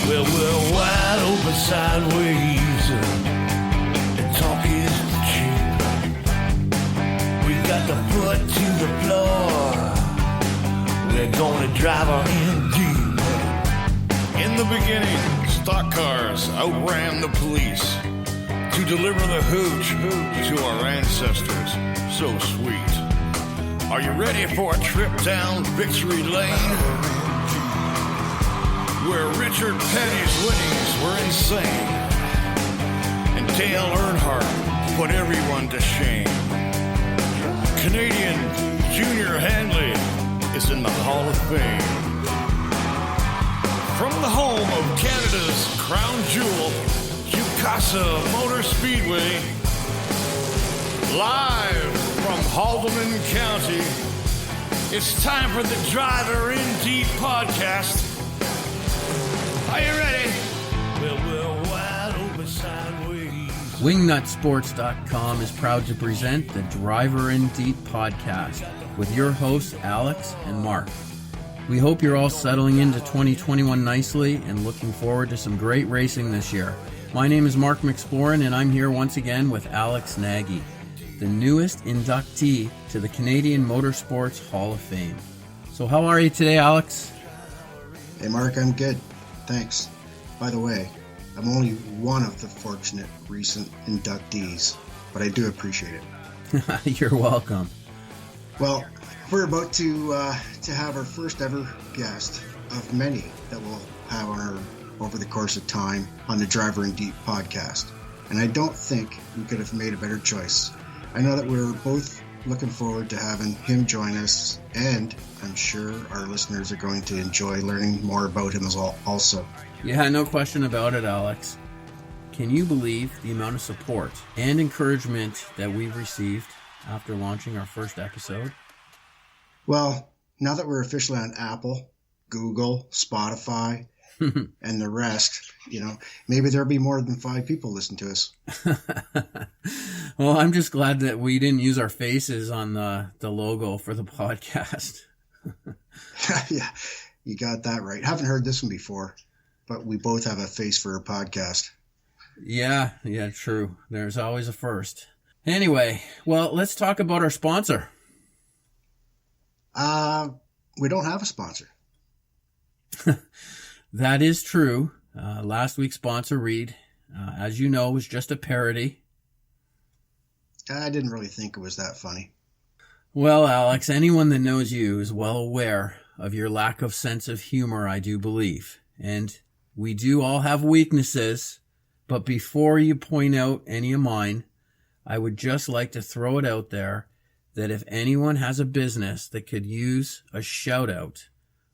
Well, we're wide open sideways, and talk is cheap. We got the foot to the floor, we're gonna drive her in deep. In the beginning, stock cars outran the police to deliver the hooch to our ancestors. So sweet. Are you ready for a trip down victory lane? Where Richard Petty's winnings were insane, and Dale Earnhardt put everyone to shame. Canadian Junior Handley is in the Hall of Fame. From the home of Canada's crown jewel, Kawartha Motor Speedway, live from Haldeman County, it's time for the Driver in Deep podcast. Are you ready? Well, we're wide open sideways. Wingnutsports.com is proud to present the Driver in Deep podcast with your hosts Alex and Mark. We hope you're all settling into 2021 nicely and looking forward to some great racing this year. My name is Mark McSporin, and I'm here once again with Alex Nagy, the newest inductee to the Canadian Motorsports Hall of Fame. So how are you today, Alex? Hey Mark, I'm good. Thanks. By the way, I'm only one of the fortunate recent inductees, but I do appreciate it. You're welcome. Well, we're about to have our first ever guest of many that we'll have over the course of time on the Driver in Deep podcast. And I don't think we could have made a better choice. I know that we're both looking forward to having him join us, and I'm sure our listeners are going to enjoy learning more about him as well also. Yeah, no question about it, Alex. Can you believe the amount of support and encouragement that we've received after launching our first episode? Well, now that we're officially on Apple, Google, Spotify, and the rest, maybe there'll be more than 5 people listen to us. Well, I'm just glad that we didn't use our faces on the logo for the podcast. Yeah, you got that right. Haven't heard this one before, but we both have a face for a podcast. Yeah, true. There's always a first. Anyway, well, let's talk about our sponsor. We don't have a sponsor. That is true. Last week's sponsor, Reed, as you know, was just a parody. I didn't really think it was that funny. Well, Alex, anyone that knows you is well aware of your lack of sense of humor, I do believe. And we do all have weaknesses, but before you point out any of mine, I would just like to throw it out there that if anyone has a business that could use a shout out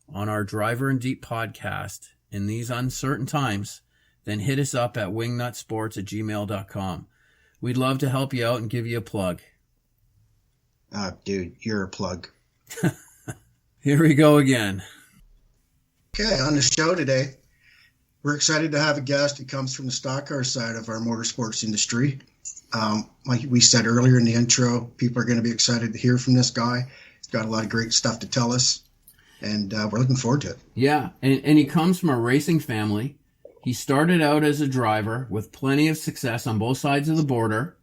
on our Driver in Deep podcast in these uncertain times, then hit us up at wingnutsports@gmail.com. We'd love to help you out and give you a plug. Dude, you're a plug. Here we go again. Okay, on the show today, we're excited to have a guest who comes from the stock car side of our motorsports industry. Like we said earlier in the intro, people are going to be excited to hear from this guy. He's got a lot of great stuff to tell us, and we're looking forward to it. Yeah, and he comes from a racing family. He started out as a driver with plenty of success on both sides of the border.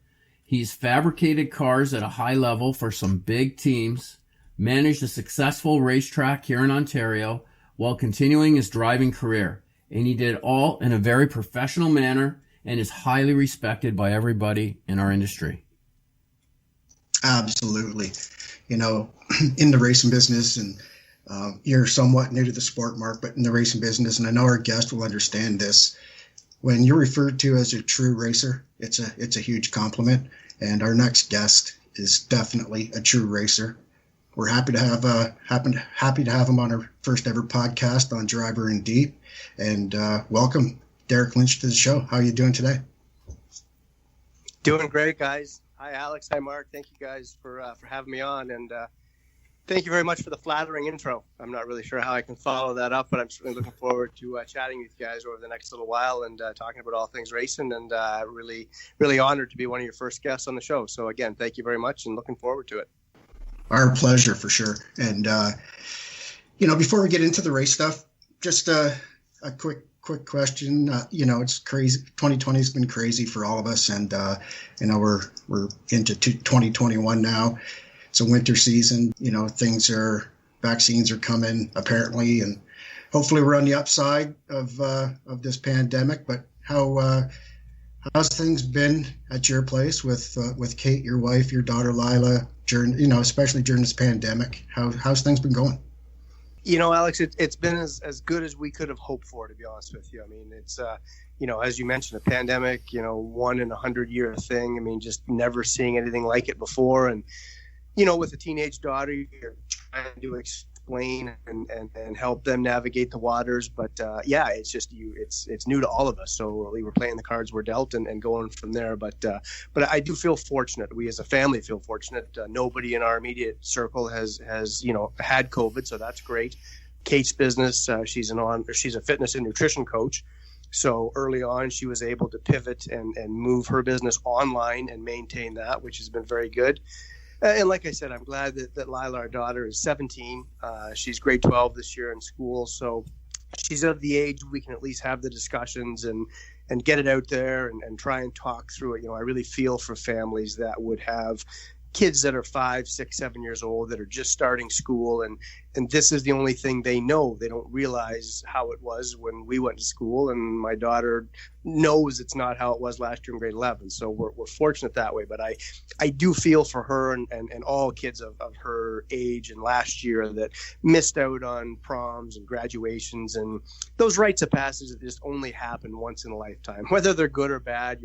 He's fabricated cars at a high level for some big teams, managed a successful racetrack here in Ontario while continuing his driving career. And he did it all in a very professional manner and is highly respected by everybody in our industry. Absolutely. In the racing business, and you're somewhat new to the sport, Mark, but in the racing business, and I know our guest will understand this, when you're referred to as a true racer, it's a huge compliment. And our next guest is definitely a true racer. We're happy to have him on our first ever podcast on Driver in Deep, and welcome Derek Lynch to the show. How are you doing today? Doing great, guys. Hi, Alex. Hi, Mark. Thank you guys for having me on, and thank you very much for the flattering intro. I'm not really sure how I can follow that up, but I'm certainly looking forward to chatting with you guys over the next little while and talking about all things racing, and really, really honored to be one of your first guests on the show. So again, thank you very much, and looking forward to it. Our pleasure, for sure. And, before we get into the race stuff, just a quick question. It's crazy. 2020 has been crazy for all of us, and we're into 2021 now. It's a winter season. Vaccines are coming apparently, and hopefully we're on the upside of this pandemic. But how's things been at your place with Kate, your wife, your daughter Lila, during especially during this pandemic? How's things been going? Alex, it's been as good as we could have hoped for, to be honest with you. I mean, it's, as you mentioned, a pandemic, 1 in 100-year thing. I mean, just never seeing anything like it before. And, with a teenage daughter, you're trying to explain and help them navigate the waters. But, it's just it's new to all of us. So we were playing the cards we're dealt and going from there. But I do feel fortunate. We as a family feel fortunate. Nobody in our immediate circle has had COVID, so that's great. Kate's business, she's a fitness and nutrition coach. So early on, she was able to pivot and move her business online and maintain that, which has been very good. And like I said, I'm glad that Lila, our daughter, is 17. She's grade 12 this year in school. So she's of the age we can at least have the discussions and get it out there and try and talk through it. I really feel for families that would have kids that are 5, 6, 7 years old that are just starting school, and this is the only thing they know. They don't realize how it was when we went to school, and my daughter knows it's not how it was last year in grade 11. So we're fortunate that way. But I do feel for her and all kids of her age and last year that missed out on proms and graduations and those rites of passage that just only happen once in a lifetime, whether they're good or bad.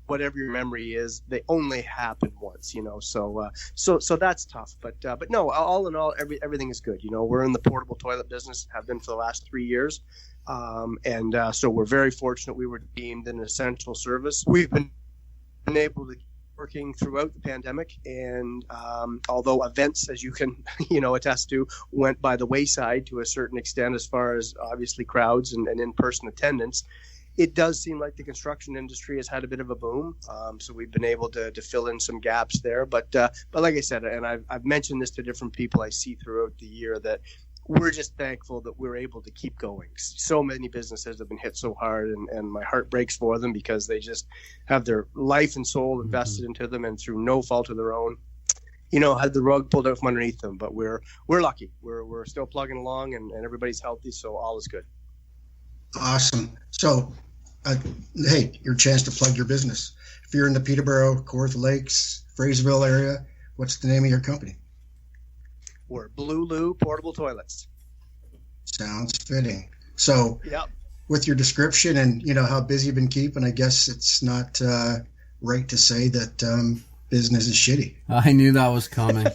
Whatever your memory is, they only happen once, so that's tough. But no, all in all, everything is good. We're in the portable toilet business, have been for the last 3 years. So we're very fortunate we were deemed an essential service. We've been able to keep working throughout the pandemic. And although events, as you can, attest to, went by the wayside to a certain extent, as far as obviously crowds and in-person attendance, it does seem like the construction industry has had a bit of a boom. So we've been able to fill in some gaps there. But like I said, and I've mentioned this to different people I see throughout the year, that we're just thankful that we're able to keep going. So many businesses have been hit so hard, and my heart breaks for them because they just have their life and soul invested into them, and through no fault of their own, had the rug pulled out from underneath them. But we're lucky. We're still plugging along, and everybody's healthy, so all is good. Awesome. So, hey, your chance to plug your business. If you're in the Peterborough, Kawartha Lakes, Fraserville area, what's the name of your company? We're Blue Lou Portable Toilets. Sounds fitting. So, yep. With your description and how busy you've been keeping, I guess it's not right to say that business is shitty. I knew that was coming.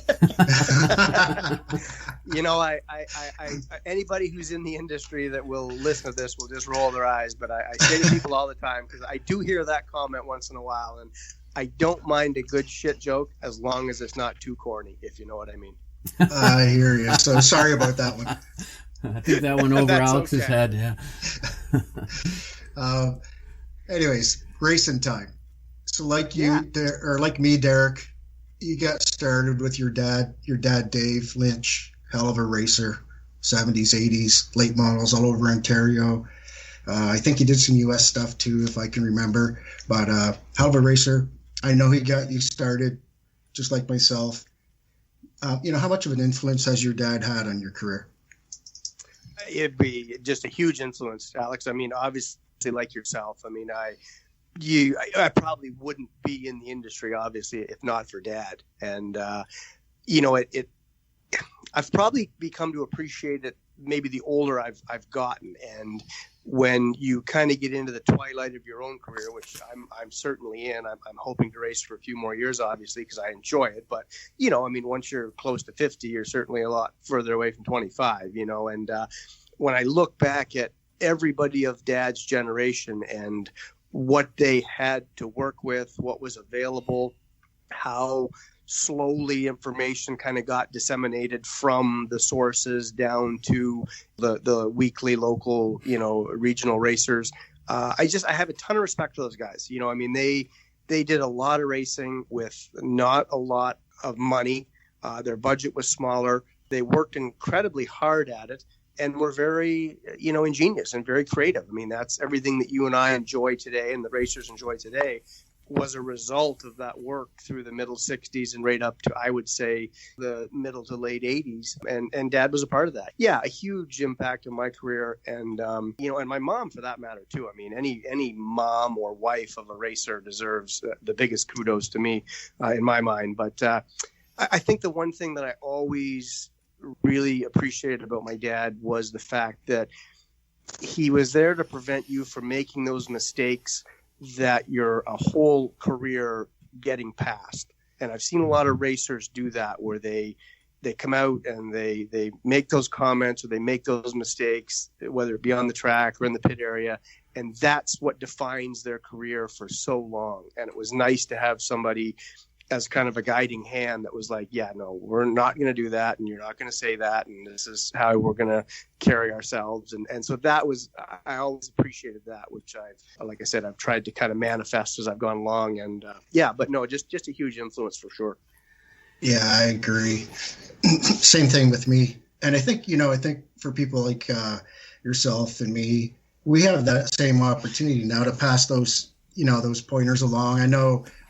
I anybody who's in the industry that will listen to this will just roll their eyes. But I say to people all the time, because I do hear that comment once in a while, and I don't mind a good shit joke as long as it's not too corny, if you know what I mean. I hear you. So sorry about that one. I think that went over Alex's head. Yeah. Anyways, racing time. So like you, or like me, Derek, you got started with your dad Dave Lynch, hell of a racer, 70s, 80s, late models all over Ontario. I think he did some U.S. stuff too, if I can remember. But hell of a racer. I know he got you started, just like myself. How much of an influence has your dad had on your career? It'd be just a huge influence, Alex. I mean, obviously, like yourself. I mean, I probably wouldn't be in the industry, obviously, if not for Dad. And I've probably become to appreciate it maybe the older I've gotten, and when you kind of get into the twilight of your own career, which I'm certainly in. I'm hoping to race for a few more years, obviously, because I enjoy it. But once you're close to 50, you're certainly a lot further away from 25. And when I look back at everybody of Dad's generation and what they had to work with, what was available, how slowly information kind of got disseminated from the sources down to the weekly local, regional racers. I have a ton of respect for those guys. They did a lot of racing with not a lot of money. Their budget was smaller. They worked incredibly hard at it. and were very, ingenious and very creative. I mean, that's everything that you and I enjoy today and the racers enjoy today was a result of that work through the middle 60s and right up to, I would say, the middle to late 80s. And Dad was a part of that. Yeah, a huge impact on my career. And, and my mom, for that matter, too. I mean, any mom or wife of a racer deserves the biggest kudos to me in my mind. But I think the one thing that I always really appreciated about my dad was the fact that he was there to prevent you from making those mistakes that you're a whole career getting past. And I've seen a lot of racers do that, where they come out and they make those comments or they make those mistakes, whether it be on the track or in the pit area. And that's what defines their career for so long. And it was nice to have somebody as kind of a guiding hand that was like, yeah, no, we're not going to do that. And you're not going to say that. And this is how we're going to carry ourselves. And so that was, I always appreciated that, which like I said, I've tried to kind of manifest as I've gone along. And but no, just a huge influence for sure. Yeah, I agree. Same thing with me. And I think for people like yourself and me, we have that same opportunity now to pass those pointers along.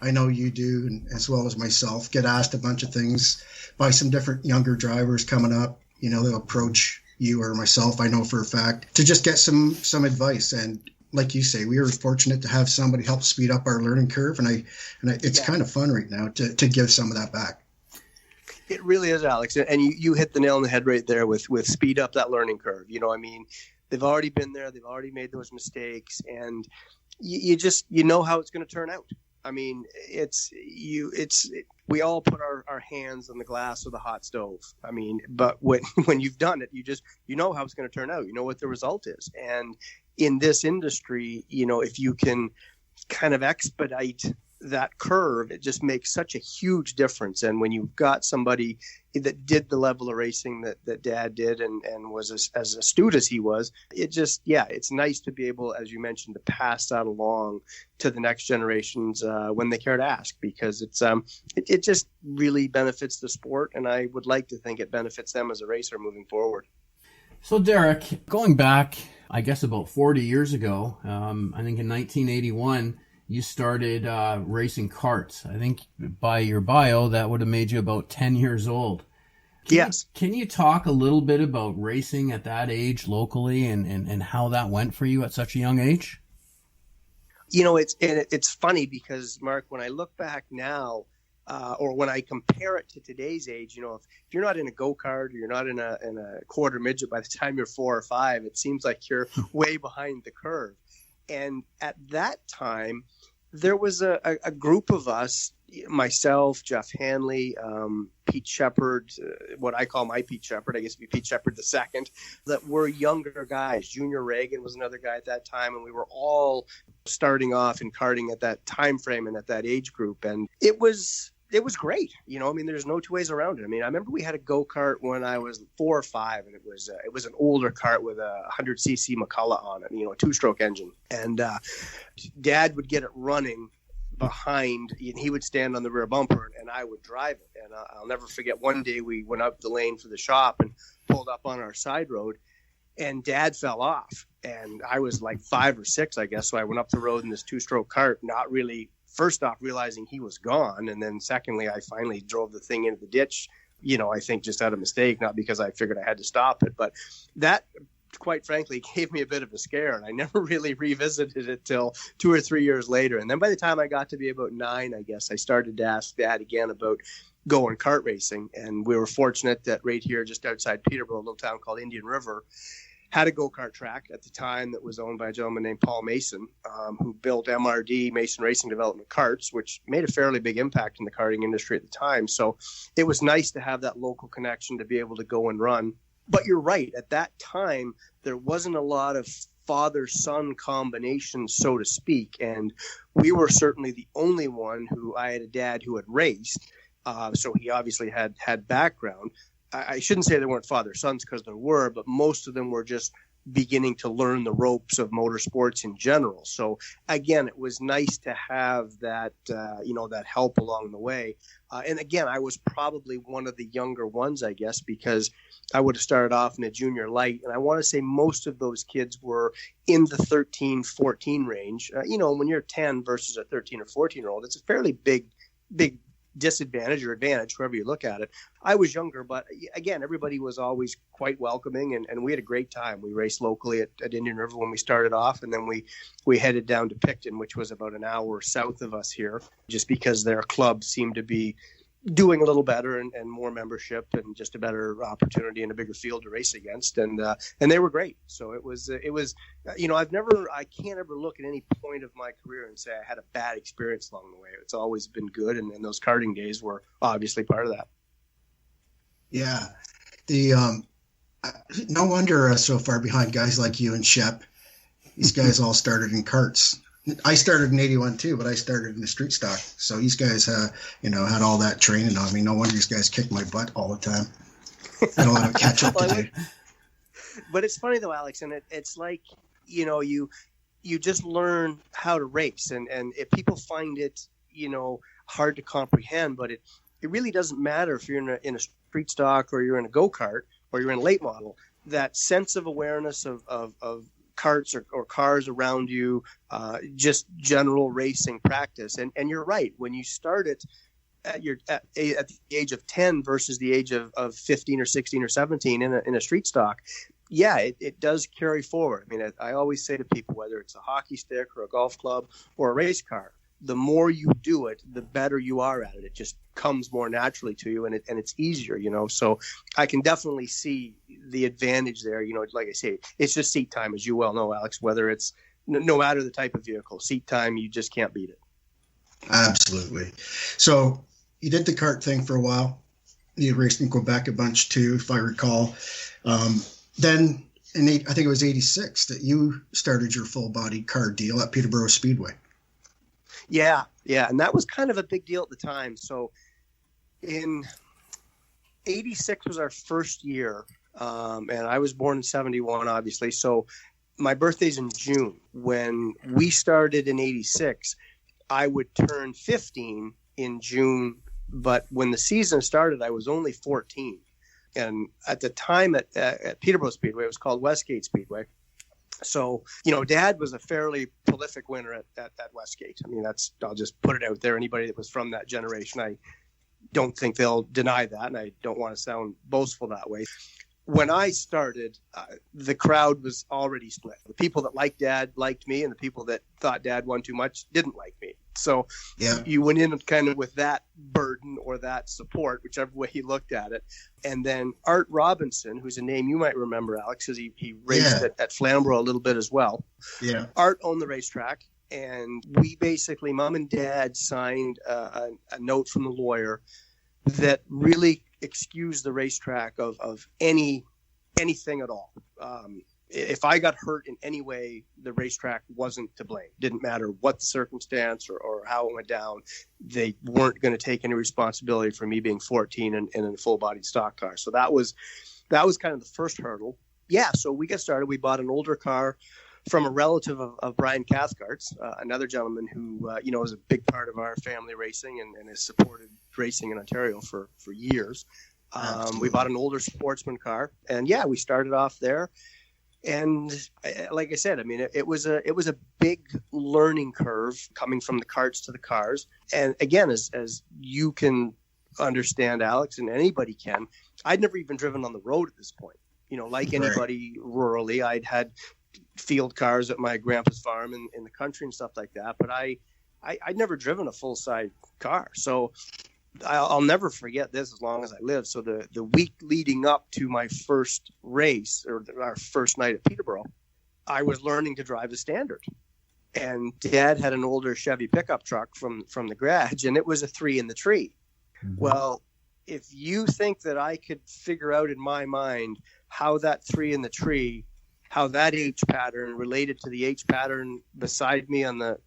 I know you do, and as well as myself, get asked a bunch of things by some different younger drivers coming up. They'll approach you or myself, I know for a fact, to just get some advice. And like you say, we are fortunate to have somebody help speed up our learning curve. And it's kind of fun right now to give some of that back. It really is, Alex. And you hit the nail on the head right there with speed up that learning curve. They've already been there. They've already made those mistakes. And you know how it's going to turn out. I mean, we all put our hands on the glass of the hot stove. I mean, but when you've done it, you know how it's going to turn out. You know what the result is. And in this industry, if you can kind of expedite that curve, it just makes such a huge difference. And when you've got somebody that did the level of racing that Dad did and was as astute as he was, it's nice to be able, as you mentioned, to pass that along to the next generations when they care to ask, because it just really benefits the sport. And I would like to think it benefits them as a racer moving forward. So Derek, going back, I guess about 40 years ago, I think in 1981, you started racing karts. I think by your bio, that would have made you about 10 years old. Can you talk a little bit about racing at that age locally and how that went for you at such a young age? It's funny because, Mark, when I look back now, or when I compare it to today's age, if you're not in a go-kart or you're not in a quarter midget by the time you're 4 or 5, it seems like you're way behind the curve. And at that time, there was a group of us, myself, Jeff Hanley, Pete Shepard, what I call my Pete Shepard, I guess it'd be Pete Shepard II, that were younger guys. Junior Reagan was another guy at that time, and we were all starting off in karting at that time frame and at that age group. And it was great. There's no two ways around it. I remember we had a go-kart when I was 4 or 5, and it was an older kart with a 100cc McCullough on it, a 2-stroke engine. And Dad would get it running behind, and he would stand on the rear bumper, and I would drive it. And I'll never forget, one day we went up the lane for the shop and pulled up on our side road, and Dad fell off. And I was like 5 or 6, I guess. So I went up the road in this 2-stroke kart, not really, first off, realizing he was gone. And then secondly, I finally drove the thing into the ditch, I think just out of mistake, not because I figured I had to stop it. But that, quite frankly, gave me a bit of a scare. And I never really revisited it till 2 or 3 years later. And then by the time I got to be about 9, I guess, I started to ask Dad again about going kart racing. And we were fortunate that right here, just outside Peterborough, a little town called Indian River, had a go-kart track at the time that was owned by a gentleman named Paul Mason, who built MRD, Mason Racing Development Karts, which made a fairly big impact in the karting industry at the time. So it was nice to have that local connection to be able to go and run. But you're right, at that time, there wasn't a lot of father-son combination, so to speak. And we were certainly the only one I had a dad who had raced. So he obviously had background. I shouldn't say there weren't father-sons, because there were, but most of them were just beginning to learn the ropes of motorsports in general. So again, it was nice to have that, that help along the way. And again, I was probably one of the younger ones, I guess, because I would have started off in a junior light. And I want to say most of those kids were in the 13, 14 range. When you're 10 versus a 13 or 14-year-old, it's a fairly big disadvantage or advantage, however you look at it. I was younger, but again, everybody was always quite welcoming, and we had a great time. We raced locally at Indian River when we started off, and then we headed down to Picton, which was about an hour south of us here, just because their club seemed to be doing a little better and more membership and just a better opportunity and a bigger field to race against. And they were great. So it was, I can't ever look at any point of my career and say I had a bad experience along the way. It's always been good. And those karting days were obviously part of that. Yeah. No wonder so far behind guys like you and Shep. These guys all started in karts. I started in 81 too, but I started in the street stock. So these guys, had all that training on me. No wonder these guys kick my butt all the time. I don't want to catch up to do. But it's funny though, Alex, and it's like, you just learn how to race, and if people find it, hard to comprehend, but it really doesn't matter if you're in a street stock or you're in a go-kart or you're in a late model. That sense of awareness of karts or cars around you, just general racing practice. And you're right. When you start it at the age of 10 versus the age of 15 or 16 or 17 in a street stock, yeah, it does carry forward. I mean, I always say to people, whether it's a hockey stick or a golf club or a race car, the more you do it, the better you are at it. It just comes more naturally to you, and it's easier, So I can definitely see the advantage there. Like I say, it's just seat time, as you well know, Alex. Whether it's no matter the type of vehicle, seat time, you just can't beat it. Absolutely. So you did the kart thing for a while. You raced in Quebec a bunch too, if I recall. Then I think it was 86 that you started your full body car deal at Peterborough Speedway. Yeah. And that was kind of a big deal at the time. So in 86 was our first year. And I was born in 71, obviously. So my birthday's in June. When we started in 86, I would turn 15 in June. But when the season started, I was only 14. And at the time at Peterborough Speedway, it was called Westgate Speedway. So, Dad was a fairly prolific winner at Westgate. I mean, I'll just put it out there. Anybody that was from that generation, I don't think they'll deny that. And I don't want to sound boastful that way. When I started, the crowd was already split. The people that liked Dad liked me, and the people that thought Dad won too much didn't like me. So you went in kind of with that burden or that support, whichever way you looked at it. And then Art Robinson, who's a name you might remember, Alex, because he raced at Flamborough a little bit as well. Yeah. Art owned the racetrack, and we basically, Mom and Dad signed a note from the lawyer that really excused the racetrack of anything at all. If I got hurt in any way, the racetrack wasn't to blame. Didn't matter what the circumstance or how it went down. They weren't going to take any responsibility for me being 14 and in a full-bodied stock car. So that was kind of the first hurdle. Yeah, so we got started. We bought an older car from a relative of Brian Cathcart's, another gentleman who is a big part of our family racing and has supported racing in Ontario for years. We bought an older sportsman car, and we started off there. And like I said, I mean, it was a big learning curve coming from the karts to the cars. And again, as you can understand, Alex, and anybody can, I'd never even driven on the road at this point. Like anybody rurally, I'd had field cars at my grandpa's farm in the country and stuff like that. But I'd never driven a full-size car. So I'll never forget this as long as I live. So the week leading up to my first race, or our first night at Peterborough, I was learning to drive a standard. And Dad had an older Chevy pickup truck from the garage, and it was a 3 in the tree. Mm-hmm. Well, if you think that I could figure out in my mind how that 3 in the tree how that H pattern related to the H pattern beside me in the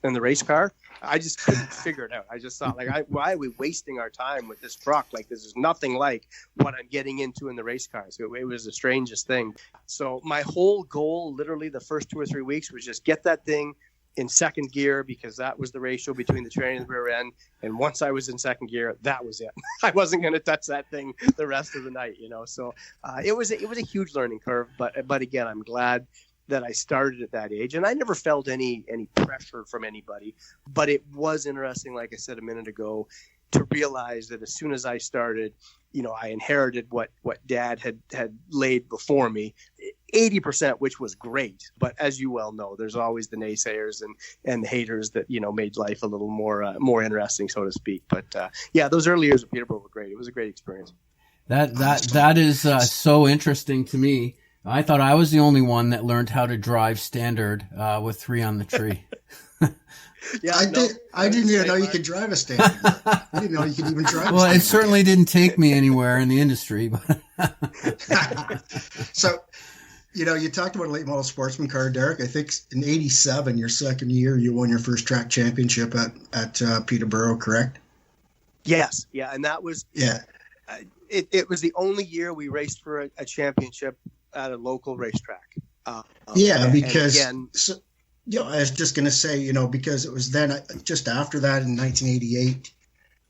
race car. I just couldn't figure it out. I just thought, like, why are we wasting our time with this truck? Like, this is nothing like what I'm getting into in the race cars. It was the strangest thing. So my whole goal, literally the first 2 or 3 weeks, was just get that thing in second gear, because that was the ratio between the trailing and the rear end. And once I was in second gear, that was it. I wasn't going to touch that thing the rest of the night, you know. So it was a huge learning curve. But again, I'm glad that I started at that age, and I never felt any pressure from anybody. But it was interesting, like I said a minute ago, to realize that as soon as I started, you know, I inherited what Dad had laid before me, 80%, which was great. But as you well know, there's always the naysayers and the haters that, you know, made life a little more interesting, so to speak. But yeah, those early years of Peterborough were great. It was a great experience. That is so interesting to me. I thought I was the only one that learned how to drive standard with 3 on the tree. Yeah, I didn't even know you could drive a standard. I didn't know you could even drive. Well, it certainly didn't take me anywhere in the industry. So, you know, you talked about a late model sportsman car, Derek. I think in '87, your second year, you won your first track championship at Peterborough, correct? Yes, yeah, and that was It was the only year we raced for a championship at a local racetrack. Because. You know, I was just going to say, you know, because it was then just after that in 1988,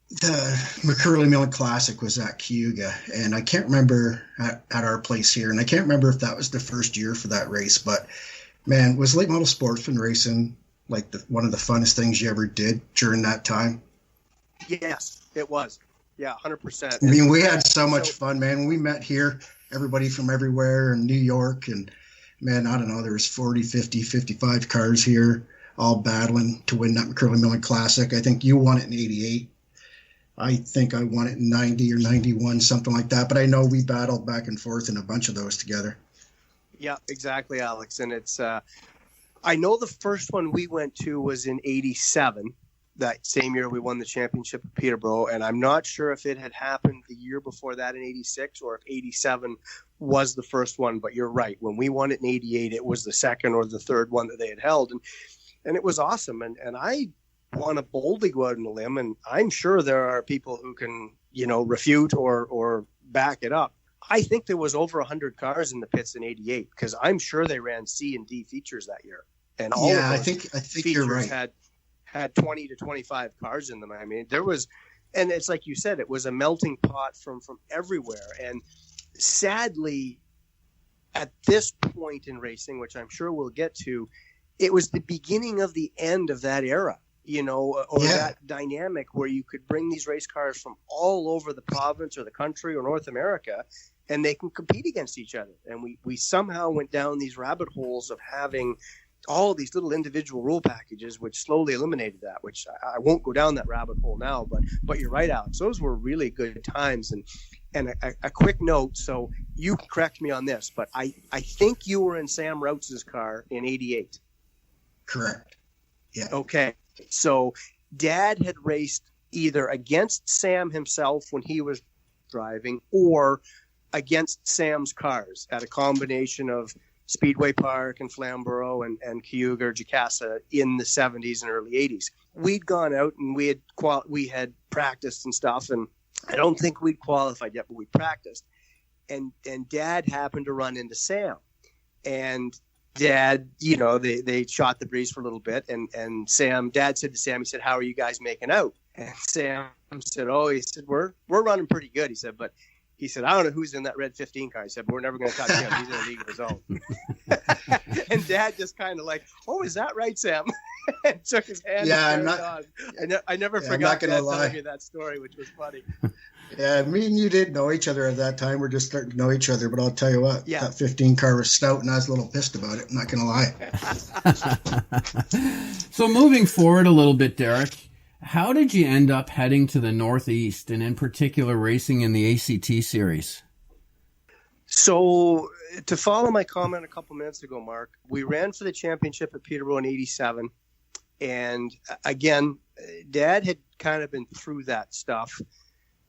the Curley Millen Classic was at Cayuga, and I can't remember at our place here, and I can't remember if that was the first year for that race, but man, was late model sportsman racing like one of the funnest things you ever did during that time? Yes, it was. Yeah, 100%. I mean, we had so much fun, man. When we met here, everybody from everywhere in New York, and man, I don't know, there was 40, 50, 55 cars here, all battling to win that Curley Millen Classic. I think you won it in 88. I think I won it in 90 or 91, something like that. But I know we battled back and forth in a bunch of those together. Yeah, exactly, Alex. And it's, I know the first one we went to was in 87. That same year we won the championship at Peterborough, and I'm not sure if it had happened the year before that in 86 or if 87 was the first one, but you're right. When we won it in 88, it was the second or the third one that they had held, and it was awesome. And I want to boldly go out on a limb, and I'm sure there are people who can, you know, refute or back it up. I think there was over 100 cars in the pits in 88, because I'm sure they ran C and D features that year. And all of those I think you're right. Had 20 to 25 cars in them. I mean, there was, and it's like you said, it was a melting pot from everywhere. And sadly, at this point in racing, which I'm sure we'll get to, it was the beginning of the end of that era, you know, or that dynamic where you could bring these race cars from all over the province or the country or North America, and they can compete against each other. And we somehow went down these rabbit holes of having all these little individual rule packages, which slowly eliminated that, which I won't go down that rabbit hole now, but you're right, Alex. Those were really good times. And a quick note, so you can correct me on this, but I think you were in Sam Routz's car in 88. Correct. Yeah. Okay. So Dad had raced either against Sam himself when he was driving or against Sam's cars at a combination of Speedway Park and Flamborough and Cayuga or Jacassa in the 70s and early 80s. We'd gone out and we had practiced and stuff, and I don't think we'd qualified yet, but we practiced. And Dad happened to run into Sam. And Dad, you know, they shot the breeze for a little bit, and Dad said to Sam, he said, "How are you guys making out?" And Sam said, he said, we're running pretty good. He said, but he said, "I don't know who's in that red 15 car." He said, "But we're never going to touch him. He's in a league of his own." And Dad just kind of like, "Oh, is that right, Sam?" And took his hand. Yeah, I never forgot Dad telling me that story, which was funny. Yeah, me and you didn't know each other at that time. We're just starting to know each other. But I'll tell you what, that 15 car was stout, and I was a little pissed about it. I'm not going to lie. So moving forward a little bit, Derek, how did you end up heading to the Northeast, and in particular racing in the ACT series? So to follow my comment a couple minutes ago, Mark, we ran for the championship at Peterborough in 87. And again, Dad had kind of been through that stuff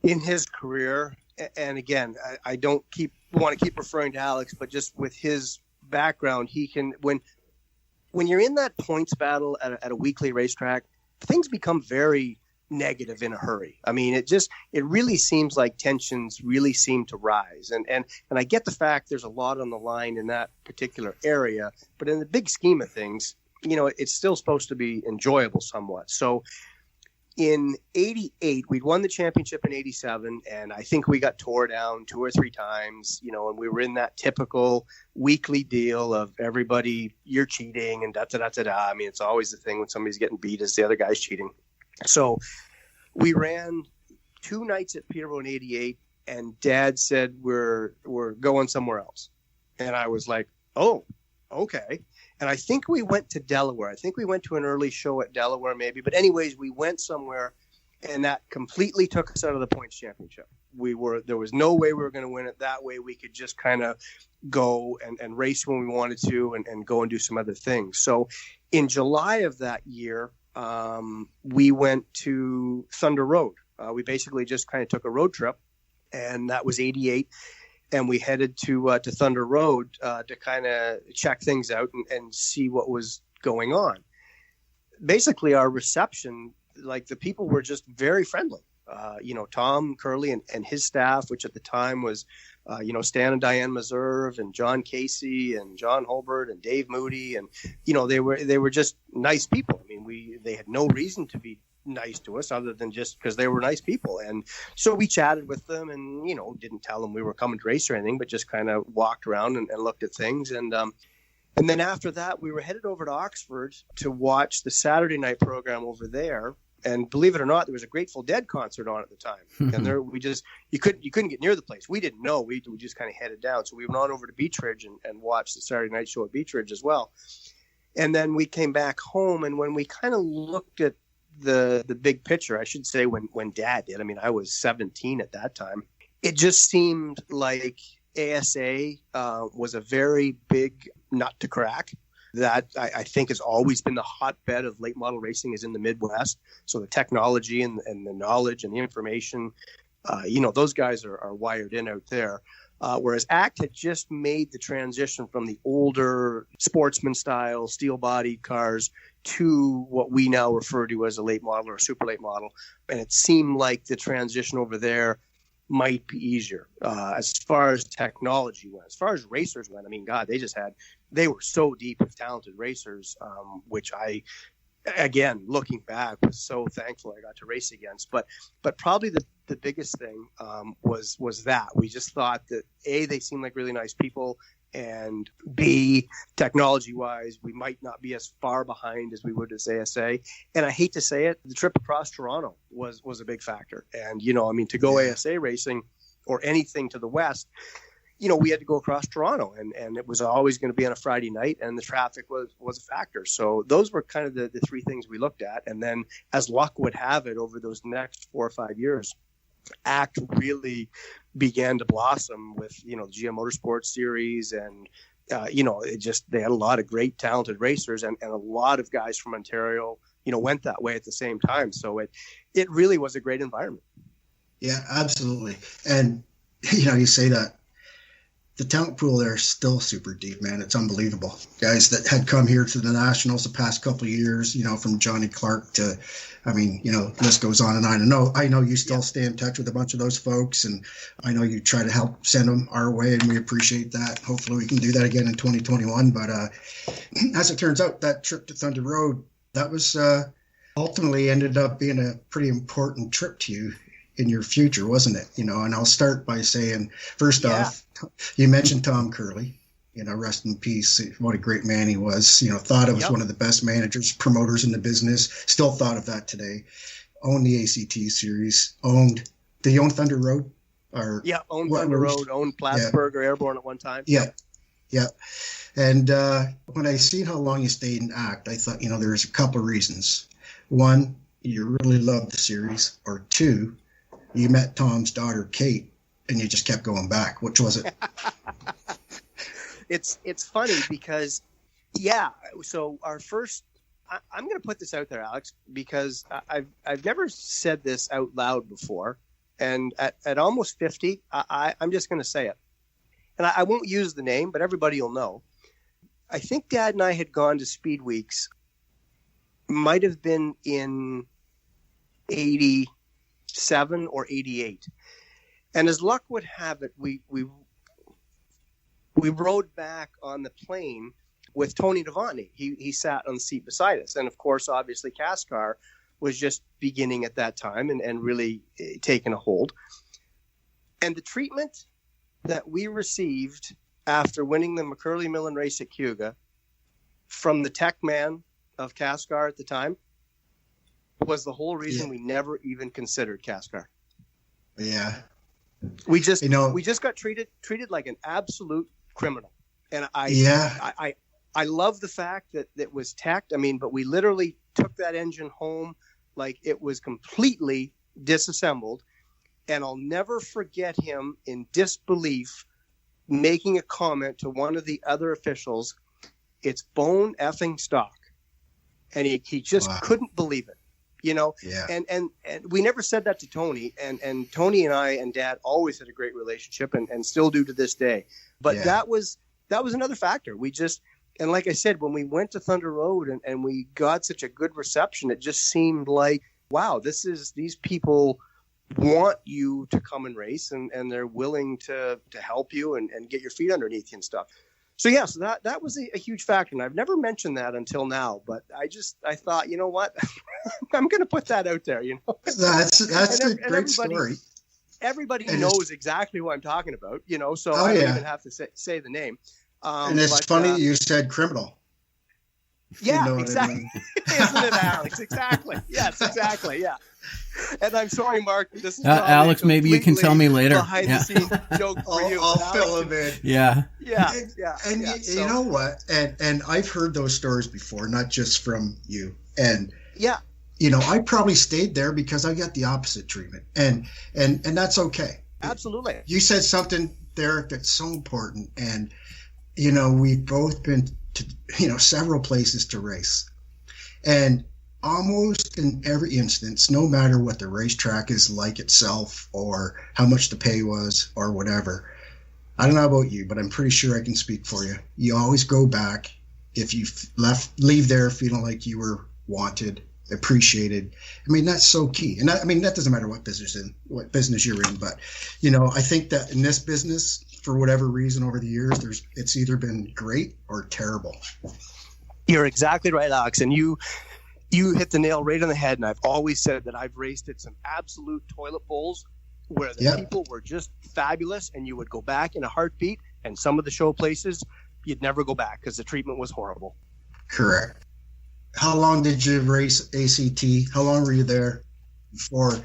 in his career. And again, I don't want to keep referring to Alex, but just with his background, he can when you're in that points battle at a weekly racetrack, things become very negative in a hurry. I mean, it really seems like tensions really seem to rise. And I get the fact there's a lot on the line in that particular area, but in the big scheme of things, it's still supposed to be enjoyable somewhat. So in 88, we'd won the championship in 87, and I think we got tore down 2 or 3 times, and we were in that typical weekly deal of everybody, you're cheating and da-da-da-da-da. I mean, it's always the thing when somebody's getting beat is the other guy's cheating. So we ran 2 nights at Peterborough in 88, and Dad said, we're going somewhere else. And I was like, oh, okay. And I think we went to Delaware. I think we went to an early show at Delaware maybe. But anyways, we went somewhere, and that completely took us out of the points championship. There was no way we were going to win it. That way we could just kind of go and race when we wanted to and go and do some other things. So in July of that year, we went to Thunder Road. We basically just kind of took a road trip, and that was 88. And we headed to Thunder Road to kind of check things out and see what was going on. Basically, our reception, like the people were just very friendly. Tom Curley and his staff, which at the time was, Stan and Diane Meserve and John Casey and John Holbert and Dave Moody. And, they were just nice people. I mean, they had no reason to be nice to us other than just because they were nice people. And so we chatted with them and, didn't tell them we were coming to race or anything, but just kind of walked around and looked at things. And then after that, we were headed over to Oxford to watch the Saturday night program over there. And believe it or not, there was a Grateful Dead concert on at the time. And there you couldn't get near the place. We didn't know. We just kind of headed down. So we went on over to Beach Ridge and watched the Saturday night show at Beach Ridge as well. And then we came back home, and when we kind of looked at the big picture, I should say, when Dad did, I mean, I was 17 at that time, it just seemed like ASA was a very big nut to crack. That I think has always been the hotbed of late model racing is in the Midwest. So the technology and the knowledge and the information, those guys are wired in out there. Whereas ACT had just made the transition from the older sportsman style steel bodied cars to what we now refer to as a late model or a super late model. And it seemed like the transition over there might be easier as far as technology went. As far as racers went, I mean, God, they were so deep with talented racers, which I, again, looking back, was so thankful I got to race against. But probably the biggest thing was that we just thought that A, they seemed like really nice people, and B, technology-wise, we might not be as far behind as we would as ASA. And I hate to say it, the trip across Toronto was a big factor. And, to go ASA racing or anything to the West, we had to go across Toronto, and it was always going to be on a Friday night, and the traffic was a factor. So those were kind of the 3 things we looked at. And then as luck would have it, over those next 4 or 5 years, ACT really began to blossom with, the GM Motorsports series. And, they had a lot of great talented racers and a lot of guys from Ontario, went that way at the same time. So it really was a great environment. Yeah, absolutely. And, you say that. The talent pool there is still super deep, man. It's unbelievable. Guys that had come here to the Nationals the past couple of years, from Johnny Clark to, list goes on and on. I know you still stay in touch with a bunch of those folks, and I know you try to help send them our way, and we appreciate that. Hopefully we can do that again in 2021. But as it turns out, that trip to Thunder Road, that was ultimately ended up being a pretty important trip to you in your future, wasn't it? And I'll start by saying, first off, you mentioned Tom Curley, rest in peace. What a great man he was. Thought of as one of the best managers, promoters in the business. Still thought of that today. Owned the ACT series. Did he own Thunder Road? Owned Thunder Road. Owned Plattsburgh or Airborne at one time. Yeah. And when I seen how long you stayed in ACT, I thought, there's a couple of reasons. One, you really loved the series. Or 2, you met Tom's daughter, Kate, and you just kept going back. Which was it? It's funny because, so our first, I'm going to put this out there, Alex, because I've never said this out loud before. And at almost 50, I'm just going to say it. And I won't use the name, but everybody will know. I think Dad and I had gone to Speed Weeks, might have been in 87 or 88. And as luck would have it, we rode back on the plane with Tony Devantney. He sat on the seat beside us. And of course, obviously, NASCAR was just beginning at that time and really taking a hold. And the treatment that we received after winning the McCurley Millen race at Cayuga from the tech man of NASCAR at the time was the whole reason we never even considered NASCAR. Yeah. We just got treated like an absolute criminal. And I love the fact that it was teched. I mean, but we literally took that engine home like it was completely disassembled. And I'll never forget him in disbelief making a comment to one of the other officials, "It's bone effing stock." And he just couldn't believe it, you know? Yeah. And we never said that to Tony. And Tony and I and Dad always had a great relationship and still do to this day. But that was another factor. And like I said, when we went to Thunder Road and we got such a good reception, it just seemed like, wow, these people want you to come and race and they're willing to help you and get your feet underneath you and stuff. So that was a huge factor. And I've never mentioned that until now, but I thought, you know what, I'm going to put that out there, you know. That's a great story. Everybody knows exactly who I'm talking about, you know, so I don't even have to say the name. And it's funny you said criminal. Yeah, you know exactly. I mean? Isn't it, Alex? Exactly. Yes, exactly. Yeah. And I'm sorry, Mark. This is Alex. Maybe you can tell me later. Behind the scenes joke for you. I'll fill him in. Yeah. Yeah. And you know what? And I've heard those stories before, not just from you. And you know, I probably stayed there because I got the opposite treatment, and that's okay. Absolutely. You said something, Derek, that's so important, and you know, we've both been to, you know, several places to race, and almost in every instance, no matter what the racetrack is like itself or how much the pay was or whatever, I don't know about you, but I'm pretty sure I can speak for you. You always go back if you leave there feeling like you were wanted, appreciated. I mean, that's so key. And that doesn't matter what business you're in, but you know, I think that in this business, for whatever reason over the years, it's either been great or terrible. You're exactly right, Alex. And you hit the nail right on the head. And I've always said that I've raced at some absolute toilet bowls where the people were just fabulous and you would go back in a heartbeat, and some of the show places you'd never go back because the treatment was horrible. Correct. How long did you race ACT? How long were you there before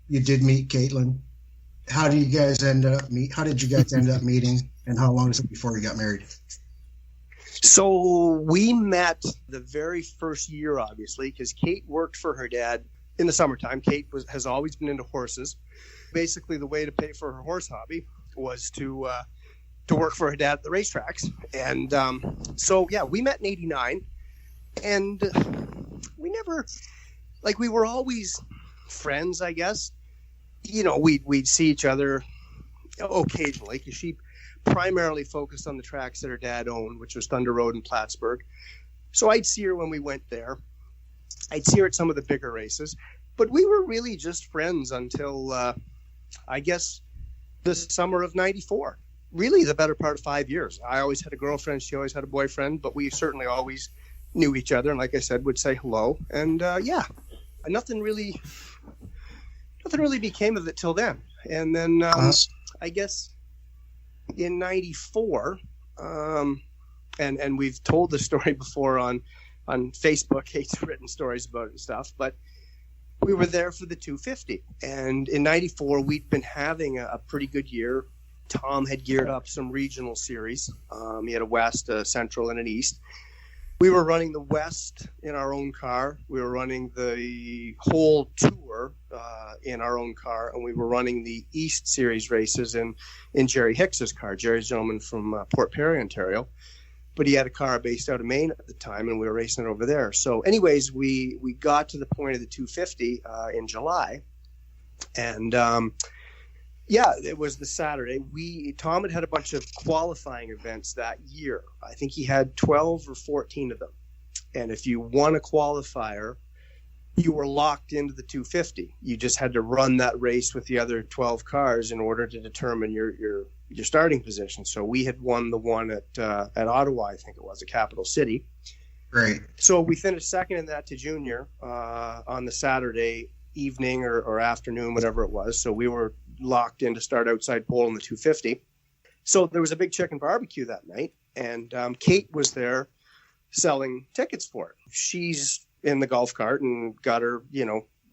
you did meet Caitlin? How did you guys end up meeting? And how long was it before you got married? So we met the very first year, obviously, because Kate worked for her dad in the summertime. Kate has always been into horses. Basically, the way to pay for her horse hobby was to work for her dad at the racetracks. And we met in '89. And we never, we were always friends, I guess. You know, we'd see each other occasionally because she primarily focused on the tracks that her dad owned, which was Thunder Road and Plattsburgh. So I'd see her when we went there. I'd see her at some of the bigger races. But we were really just friends until, I guess, the summer of '94. Really the better part of 5 years. I always had a girlfriend. She always had a boyfriend. But we certainly always knew each other, and like I said, would say hello, and nothing really became of it till then. And then I guess in '94, and we've told the story before on Facebook. Kate's written stories about it and stuff, but we were there for the 250, and in '94 we'd been having a pretty good year. Tom had geared up some regional series. He had a West, a Central, and an East. We were running the West in our own car. We were running the whole tour in our own car, and we were running the East Series races in Jerry Hicks's car. Jerry's a gentleman from Port Perry, Ontario, but he had a car based out of Maine at the time, and we were racing it over there. So anyways, we got to the point of the 250 in July, and Yeah, it was the Saturday. Tom had a bunch of qualifying events that year. I think he had 12 or 14 of them. And if you won a qualifier, you were locked into the 250. You just had to run that race with the other 12 cars in order to determine your starting position. So we had won the one at Ottawa, I think it was, a capital city. Great. So we finished second in that to Junior on the Saturday evening or afternoon, whatever it was. So we were locked in to start outside pole in the 250. So there was a big chicken barbecue that night, and Kate was there selling tickets for it. She's in the golf cart and got her,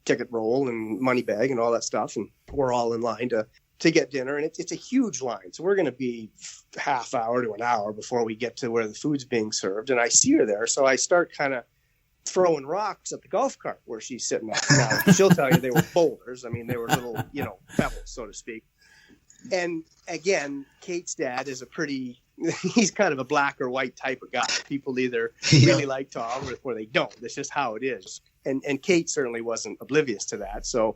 ticket roll and money bag and all that stuff. And we're all in line to get dinner. And it's a huge line. So we're going to be half hour to an hour before we get to where the food's being served. And I see her there. So I start kind of throwing rocks at the golf cart where she's sitting at. Now, she'll tell you they were boulders. I mean, they were little, pebbles, so to speak. And again, Kate's dad is he's kind of a black or white type of guy. People either really like Tom or they don't. That's just how it is. And Kate certainly wasn't oblivious to that. So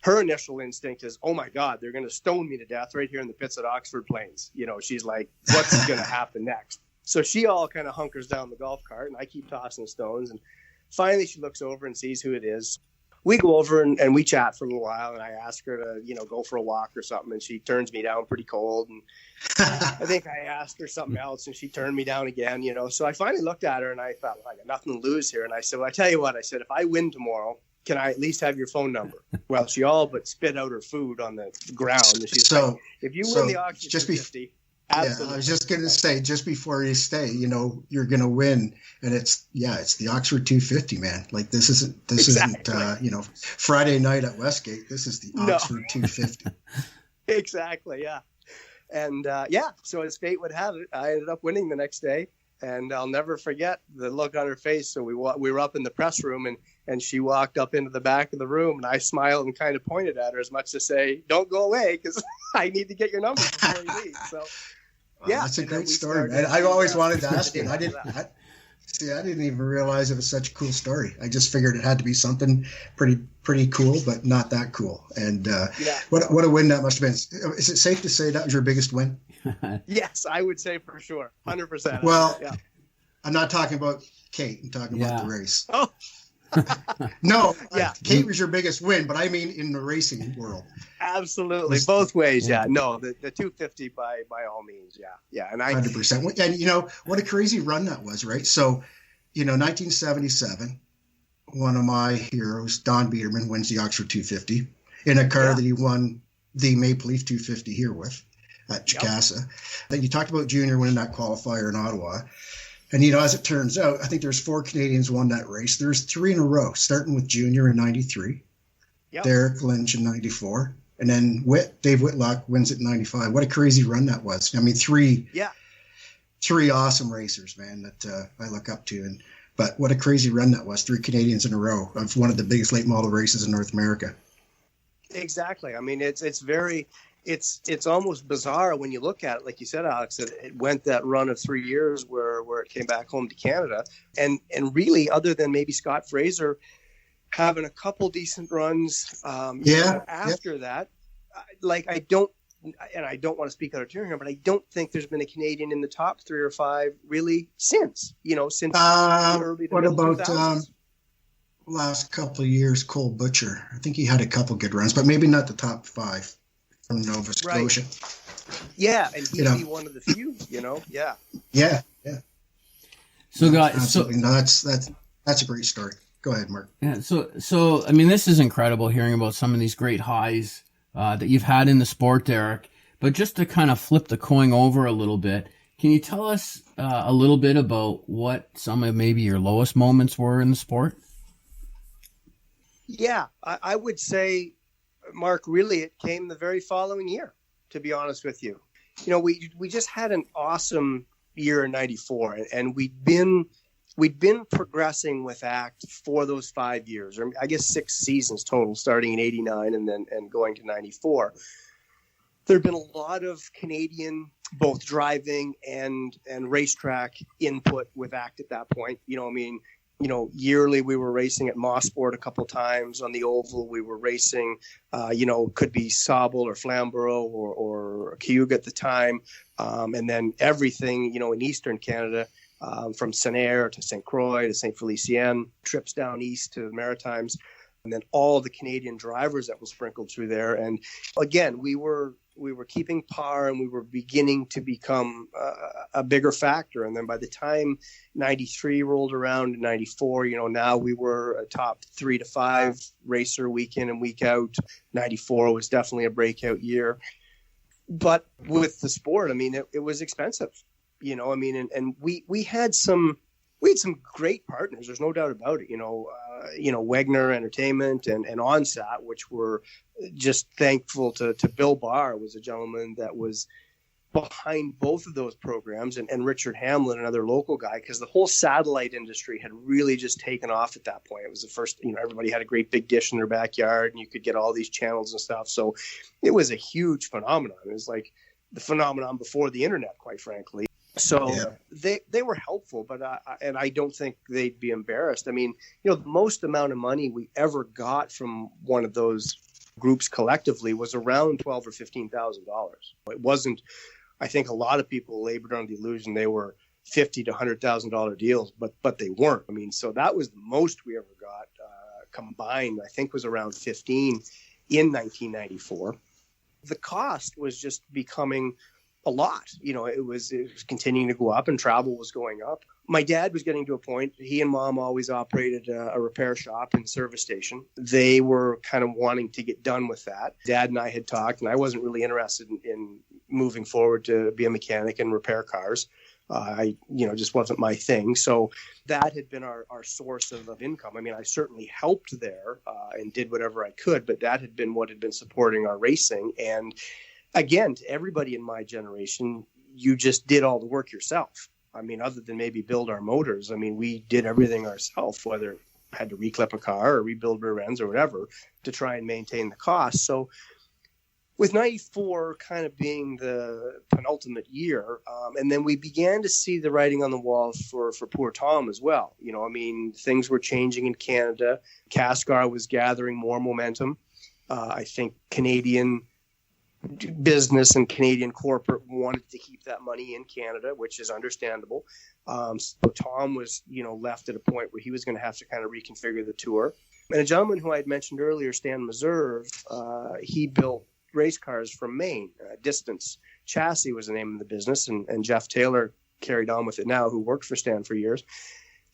her initial instinct is, oh my God, they're going to stone me to death right here in the pits at Oxford Plains. She's like, what's going to happen next? So she all kind of hunkers down the golf cart, and I keep tossing stones. And finally she looks over and sees who it is. We go over and we chat for a little while, and I ask her to, go for a walk or something, and she turns me down pretty cold. And I think I asked her something else, and she turned me down again, So I finally looked at her, and I thought, well, I got nothing to lose here. And I said, well, I tell you what, I said, if I win tomorrow, can I at least have your phone number? Well, she all but spit out her food on the ground. And she's like, if you win the auction, just 50. Absolutely. Yeah, I was just going to say, just before you stay, you're going to win, and it's the Oxford 250, man. Like this isn't Friday night at Westgate. This is the Oxford 250. Exactly, yeah. And so as fate would have it, I ended up winning the next day, and I'll never forget the look on her face. So we were up in the press room, and she walked up into the back of the room, and I smiled and kind of pointed at her as much to say, "Don't go away, because I need to get your number before you leave." So. Yeah, that's a great story, man. I've always wanted to ask you. I didn't even realize it was such a cool story. I just figured it had to be something pretty cool, but not that cool. And what a win that must have been. Is it safe to say that was your biggest win? Yes, I would say for sure, 100%. Well, yeah. I'm not talking about Kate. I'm talking about the race. Oh. No, Kate was your biggest win, but I mean in the racing world. Absolutely, both ways. Yeah, no, the 250 by all means. Yeah, and 100%. And what a crazy run that was, right? So, 1977, one of my heroes, Don Biederman, wins the Oxford 250 in a car that he won the Maple Leaf 250 here with at Chicasa. Then you talked about Junior winning that qualifier in Ottawa. And, as it turns out, I think there's 4 Canadians won that race. There's 3 in a row, starting with Junior in 93, Derek Lynch in 94, and then Dave Whitlock wins it in 95. What a crazy run that was. I mean, 3 awesome racers, man, that I look up to. But what a crazy run that was, 3 Canadians in a row of one of the biggest late model races in North America. Exactly. I mean, it's almost bizarre when you look at it, like you said, Alex, that it went that run of 3 years where it came back home to Canada. And really, other than maybe Scott Fraser having a couple decent runs after that, I don't want to speak out of turn here, but I don't think there's been a Canadian in the top 3 or 5 really since the early to middle 2000s. Last couple of years, Cole Butcher. I think he had a couple good runs, but maybe not the top 5. From Nova Scotia. Yeah, and he'd be one of the few, Yeah. Yeah. So guys, absolutely. No, that's a great story. Go ahead, Mark. Yeah, so I mean, this is incredible hearing about some of these great highs that you've had in the sport, Derek. But just to kind of flip the coin over a little bit, can you tell us a little bit about what some of maybe your lowest moments were in the sport? Yeah, I would say, Mark, really it came the very following year, to be honest with you. We just had an awesome year in 94, and we'd been progressing with ACT for those 5 years, or I guess 6 seasons total, starting in 89 and going to 94. There'd been a lot of Canadian both driving and racetrack input with ACT at that point. yearly we were racing at Mosport a couple times on the oval. We were racing, could be Sauble or Flamborough or Cayuga at the time. And then everything, in Eastern Canada, from Saint-Air to St. Croix to St. Felicien, trips down east to the Maritimes, and then all the Canadian drivers that were sprinkled through there. And again, we were keeping par, and we were beginning to become a bigger factor. And then by the time 93 rolled around in 94, now we were a top 3 to 5 racer week in and week out. 94 was definitely a breakout year. But with the sport, it was expensive, and we had some great partners. There's no doubt about it. Wegner Entertainment and OnSat, which were just thankful to Bill Barr, was a gentleman that was behind both of those programs, and Richard Hamlin, another local guy, because the whole satellite industry had really just taken off at that point. It was the first, everybody had a great big dish in their backyard, and you could get all these channels and stuff. So it was a huge phenomenon. It was like the phenomenon before the internet, quite frankly. So they were helpful, but and I don't think they'd be embarrassed. The most amount of money we ever got from one of those groups collectively was around $12,000 or $15,000. It wasn't. I think a lot of people labored under the illusion they were $50,000 to $100,000 deals, but they weren't. So that was the most we ever got combined. I think was around 15 in 1994. The cost was just becoming a lot. It was continuing to go up, and travel was going up. My dad was getting to a point, he and mom always operated a repair shop and service station. They were kind of wanting to get done with that. Dad and I had talked, and I wasn't really interested in moving forward to be a mechanic and repair cars. Just wasn't my thing. So that had been our source of income. I certainly helped there and did whatever I could, but that had been what had been supporting our racing. And again, to everybody in my generation, you just did all the work yourself. Other than maybe build our motors, we did everything ourselves, whether had to reclip a car or rebuild rear ends or whatever to try and maintain the cost. So with 94 kind of being the penultimate year, and then we began to see the writing on the wall for poor Tom as well. Things were changing in Canada. CASCAR was gathering more momentum. I think Canadian business and Canadian corporate wanted to keep that money in Canada, which is understandable. So Tom was, left at a point where he was going to have to kind of reconfigure the tour. And a gentleman who I had mentioned earlier, Stan Meserve, he built race cars from Maine. Distance Chassis was the name of the business, and Jeff Taylor carried on with it now, who worked for Stan for years.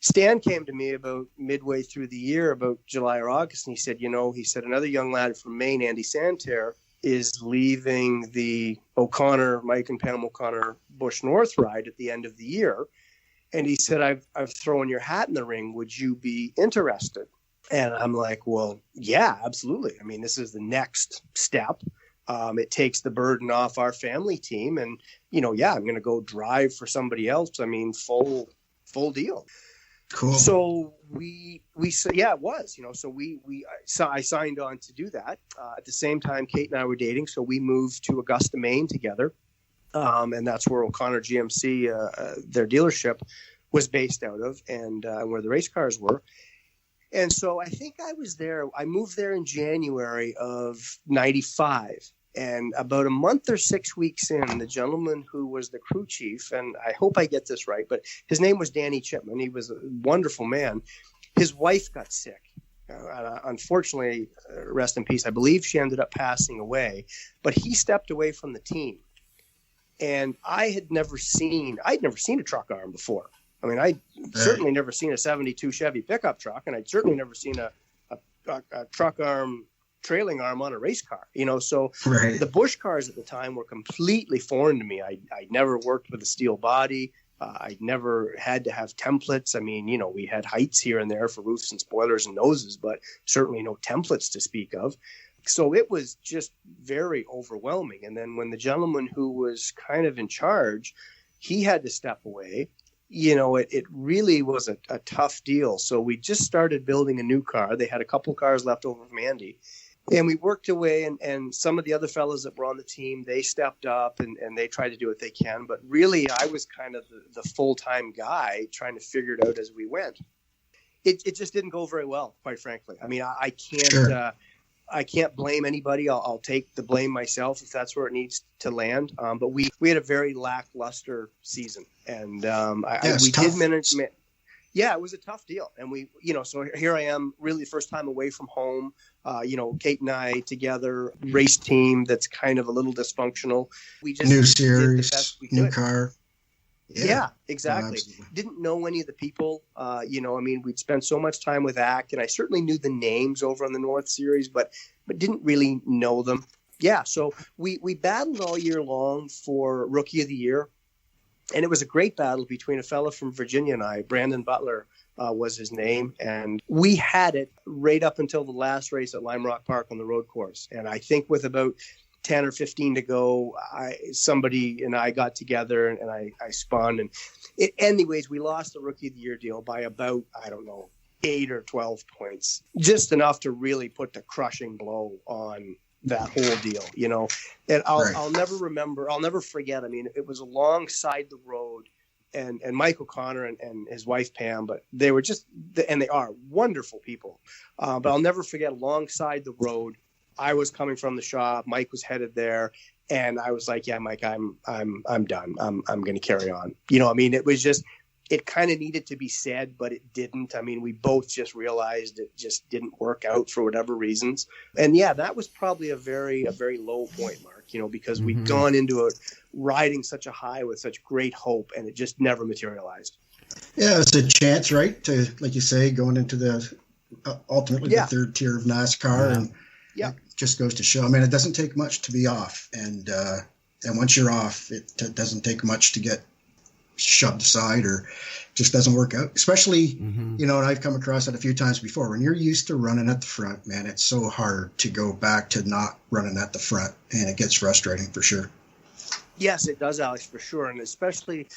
Stan came to me about midway through the year, about July or August, and he said, another young lad from Maine, Andy Santerre, is leaving the Mike and Pam O'Connor Bush North ride at the end of the year. And he said, I've thrown your hat in the ring. Would you be interested? And I'm like, well, yeah, absolutely. This is the next step. It takes the burden off our family team. And, I'm going to go drive for somebody else. Full deal. Cool. So it was, so I signed on to do that. At the same time, Kate and I were dating. So we moved to Augusta, Maine together. And that's where O'Connor GMC, their dealership was based out of, and where the race cars were. And so I think I moved there in January of 95. And about a month or 6 weeks in, the gentleman who was the crew chief, and I hope I get this right, but his name was Danny Chipman. He was a wonderful man. His wife got sick. Unfortunately, rest in peace, I believe she ended up passing away. But he stepped away from the team. And I'd never seen a truck arm before. I'd certainly never seen a 72 Chevy pickup truck, and I'd certainly never seen a truck arm, trailing arm on a race car, so right. The Bush cars at the time were completely foreign to me. I never worked with a steel body. I never had to have templates. We had heights here and there for roofs and spoilers and noses, but certainly no templates to speak of. So it was just very overwhelming. And then when the gentleman who was kind of in charge, he had to step away, it really was a tough deal. So we just started building a new car. They had a couple cars left over from Andy. And we worked away, and some of the other fellows that were on the team, they stepped up and they tried to do what they can. But really, I was kind of the full-time guy trying to figure it out as we went. it just didn't go very well, quite frankly. I mean, I can't Sure. I can't blame anybody. I'll take the blame myself if that's where it needs to land. But we had a very lackluster season, and we tough. did manage. Yeah, it was a tough deal, and so here I am, really the first time away from home. Kate and I together, race team that's kind of a little dysfunctional. We just New did the series, best we new could. car. Yeah, exactly. Absolutely. Didn't know any of the people. We'd spent so much time with ACT, and I certainly knew the names over on the North Series, but didn't really know them. Yeah, so we battled all year long for Rookie of the Year, and it was a great battle between a fella from Virginia and I. Brandon Butler was his name, and we had it right up until the last race at Lime Rock Park on the road course. And I think with about 10 or 15 to go, somebody and I got together and I spun. And anyways, we lost the Rookie of the Year deal by about, 8 or 12 points, just enough to really put the crushing blow on that whole deal, And I'll never forget. I mean, it was alongside the road, and Mike O'Connor and his wife Pam, but they were and they are wonderful people. But I'll never forget, alongside the road, I was coming from the shop. Mike was headed there, and I was like, "Yeah, Mike, I'm done. I'm going to carry on." It was just, it kind of needed to be said, but it didn't. I mean, we both just realized it just didn't work out for whatever reasons. And yeah, that was probably a very low point, Mark. Because we'd gone into it riding such a high with such great hope, and it just never materialized. Yeah, it's a chance, right? To, like you say, going into the ultimately the third tier of NASCAR, and it just goes to show. I mean, it doesn't take much to be off, and once you're off, it doesn't take much to get shoved aside or just doesn't work out. Especially, and I've come across it a few times before. When you're used to running at the front, man, it's so hard to go back to not running at the front, and it gets frustrating for sure. Yes, it does, Alex, for sure, and especially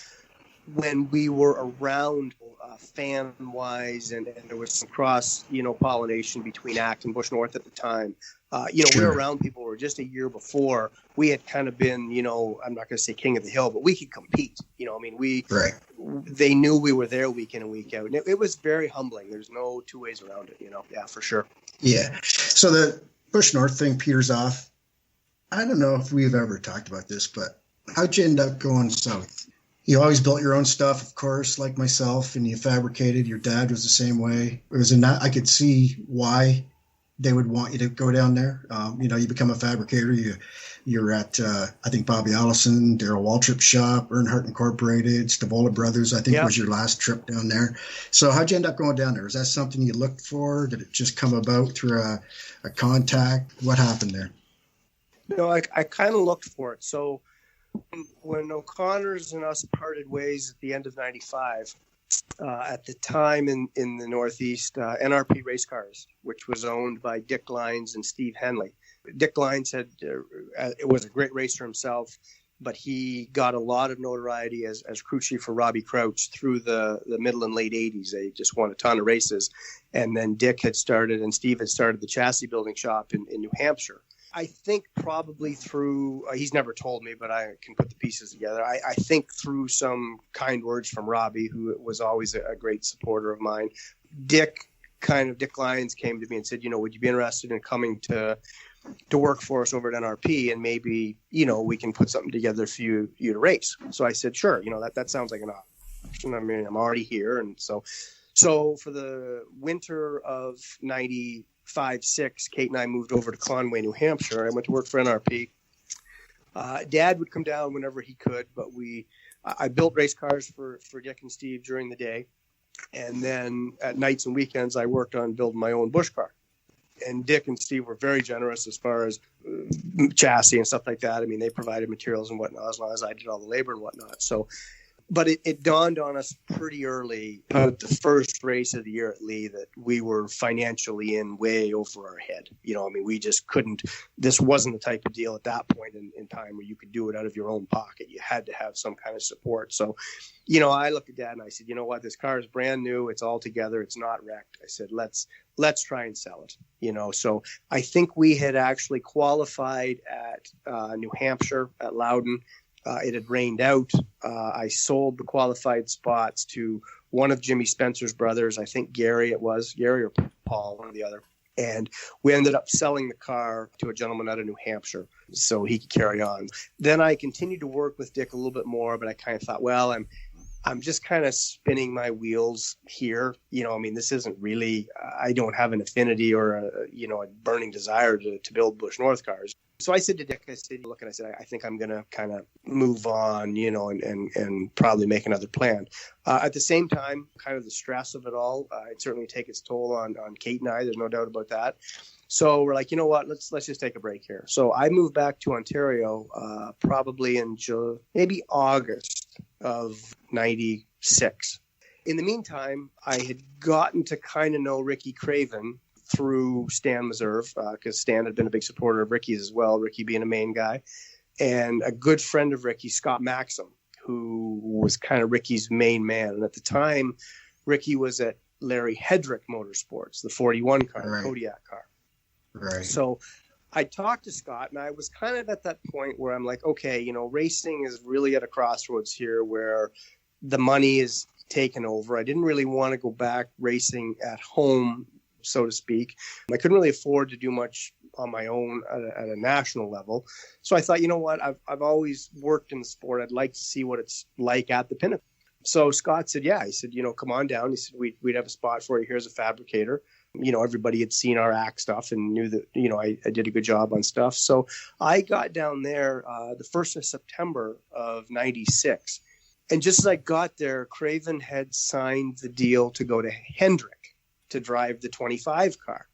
when we were around fan-wise, and there was some cross-pollination between ACT and Busch North at the time. We were around people who were just a year before. We had kind of been, I'm not going to say king of the hill, but we could compete. They knew we were there week in and week out. And it was very humbling. There's no two ways around it, Yeah, for sure. Yeah. So the Busch North thing peters off. I don't know if we've ever talked about this, but how'd you end up going south? You always built your own stuff, of course, like myself, and you fabricated. Your dad was the same way. I could see why they would want you to go down there. You become a fabricator. You're at, I think, Bobby Allison, Darrell Waltrip's shop, Earnhardt Incorporated, Stavola Brothers, I think was your last trip down there. So how'd you end up going down there? Was that something you looked for? Did it just come about through a contact? What happened there? No, I kind of looked for it. So when O'Connor's and us parted ways at the end of 95, at the time in the Northeast, NRP Race Cars, which was owned by Dick Lines and Steve Henley. Dick Lines was a great racer himself, but he got a lot of notoriety as crew chief for Robbie Crouch through the middle and late 80s. They just won a ton of races. And then Dick had started and Steve had started the chassis building shop in New Hampshire. I think probably through, he's never told me, but I can put the pieces together. I think through some kind words from Robbie, who was always a great supporter of mine. Dick Lyons came to me and said, would you be interested in coming to work for us over at NRP, and maybe, we can put something together for you to race. So I said, sure, that sounds like an option. I mean, I'm already here. And so for the winter of 95-6, Kate and I moved over to Conway, New Hampshire. I went to work for NRP. Dad would come down whenever he could, but I built race cars for Dick and Steve during the day. And then at nights and weekends, I worked on building my own Busch car. And Dick and Steve were very generous as far as chassis and stuff like that. I mean, they provided materials and whatnot, as long as I did all the labor and whatnot. So, but it dawned on us pretty early, about the first race of the year at Lee, that we were financially in way over our head. We just couldn't. This wasn't the type of deal at that point in time where you could do it out of your own pocket. You had to have some kind of support. So, I looked at Dad and I said, what, this car is brand new. It's all together. It's not wrecked. I said, let's try and sell it. So I think we had actually qualified at New Hampshire at Loudon. It had rained out. I sold the qualified spots to one of Jimmy Spencer's brothers, I think Gary or Paul, one or the other. And we ended up selling the car to a gentleman out of New Hampshire so he could carry on. Then I continued to work with Dick a little bit more, but I kind of thought, well, I'm just kind of spinning my wheels here. This isn't really, I don't have an affinity or a burning desire to build Bush North cars. So I said to Dick, I said, I think I'm going to kind of move on, and probably make another plan. At the same time, kind of the stress of it all, it certainly take its toll on Kate and I. There's no doubt about that. So we're like, you know what, let's just take a break here. So I moved back to Ontario probably in maybe August of 96. In the meantime, I had gotten to kind of know Ricky Craven through Stan Meserve, because Stan had been a big supporter of Ricky's as well, Ricky being a Maine guy, and a good friend of Ricky, Scott Maxim, who was kind of Ricky's main man. And at the time, Ricky was at Larry Hedrick Motorsports, the 41 car, right. Kodiak car. Right. So I talked to Scott, and I was kind of at that point where I'm like, okay, racing is really at a crossroads here where the money is taken over. I didn't really want to go back racing at home, so to speak. I couldn't really afford to do much on my own at a national level. So I thought, you know what, I've always worked in the sport. I'd like to see what it's like at the pinnacle. So Scott said, yeah. He said, come on down. He said, we'd have a spot for you. Here's a fabricator. Everybody had seen our act stuff and knew that, I did a good job on stuff. So I got down there the 1st of September of 96. And just as I got there, Craven had signed the deal to go to Hendrick to drive the 25 car.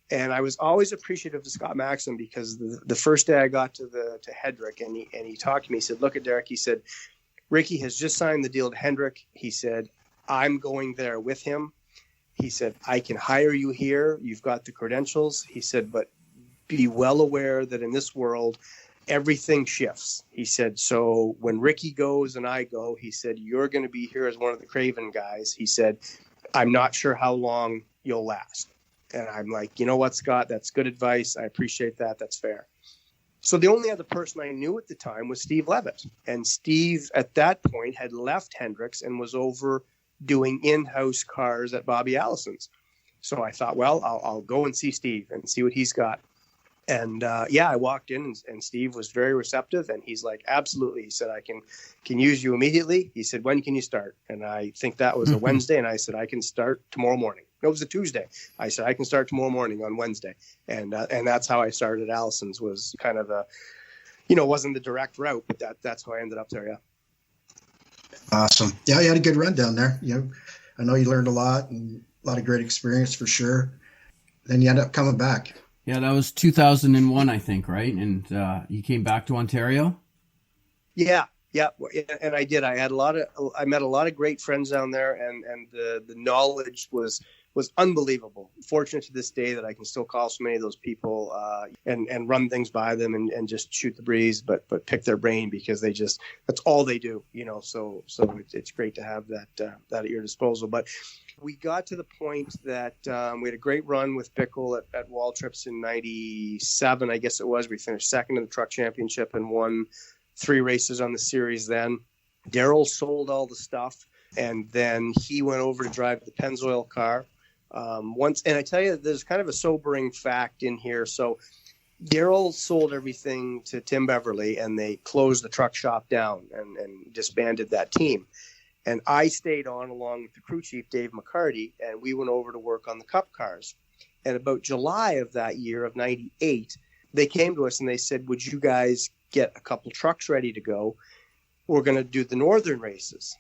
And I was always appreciative of Scott Maxim because the first day I got to Hendrick and he talked to me, he said, look at Derek, he said, Ricky has just signed the deal to Hendrick. He said, I'm going there with him. He said, I can hire you here. You've got the credentials. He said, but be well aware that in this world, everything shifts. He said, so when Ricky goes and I go, he said, you're going to be here as one of the Craven guys. He said, I'm not sure how long you'll last. And I'm like, you know what, Scott, that's good advice. I appreciate that. That's fair. So the only other person I knew at the time was Steve Levitt. And Steve, at that point, had left Hendricks and was over doing in-house cars at Bobby Allison's. So I thought, well, I'll go and see Steve and see what he's got. And I walked in and Steve was very receptive. And he's like, absolutely. He said, I can use you immediately. He said, when can you start? And I think that was a Wednesday. And I said, I can start tomorrow morning. It was a Tuesday. I said, I can start tomorrow morning on Wednesday. And that's how I started at Allison's, was kind of wasn't the direct route, but that's how I ended up there. Yeah. Awesome. Yeah, you had a good run down there. I know you learned a lot and a lot of great experience for sure. Then you ended up coming back. Yeah, that was 2001, I think, right? And you came back to Ontario? Yeah, and I did. I met a lot of great friends down there, and the knowledge was unbelievable. Fortunate to this day that I can still call so many of those people and run things by them and just shoot the breeze, but pick their brain because that's all they do, So it's great to have that at your disposal. But we got to the point that we had a great run with Bickle at Waltrips in 97, I guess it was. We finished second in the truck championship and won 3 races on the series then. Darrell sold all the stuff, and then he went over to drive the Pennzoil car. And I tell you, there's kind of a sobering fact in here. So Darrell sold everything to Tim Beverly, and they closed the truck shop down and disbanded that team. And I stayed on along with the crew chief, Dave McCarty, and we went over to work on the Cup cars. And about July of that year of 98, they came to us and they said, would you guys get a couple trucks ready to go? We're going to do the northern races.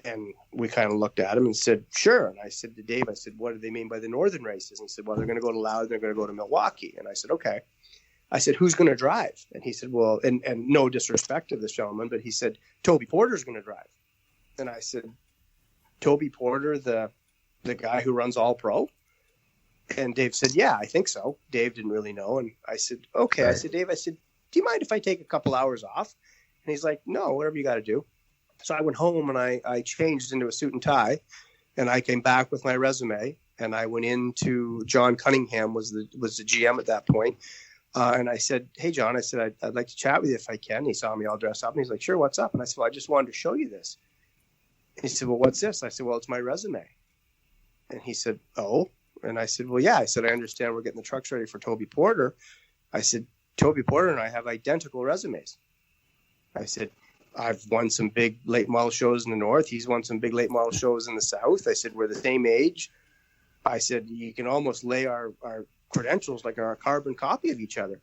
And we kind of looked at him and said, sure. And I said to Dave, what do they mean by the northern races? And he said, well, they're going to go to Loudon, they're going to go to Milwaukee. And I said, okay. I said, who's going to drive? And he said, well, and no disrespect to this gentleman, but he said, Toby Porter's going to drive. And I said, Toby Porter, the guy who runs All Pro? And Dave said, yeah, I think so. Dave didn't really know. And I said, okay. Right. I said, Dave, do you mind if I take a couple hours off? And he's like, no, whatever you got to do. So I went home and I changed into a suit and tie, and I came back with my resume, and I went into John Cunningham was the GM at that point. And I said, hey, John, I'd like to chat with you if I can. He saw me all dressed up, and he's like, sure, what's up? And I said, well, I just wanted to show you this. He said, well, what's this? I said, well, it's my resume. And he said, oh. And I said, well, yeah. I said, I understand we're getting the trucks ready for Toby Porter. I said, Toby Porter and I have identical resumes. I said, I've won some big late model shows in the North. He's won some big late model shows in the South. I said, we're the same age. I said, you can almost lay our credentials like our carbon copy of each other.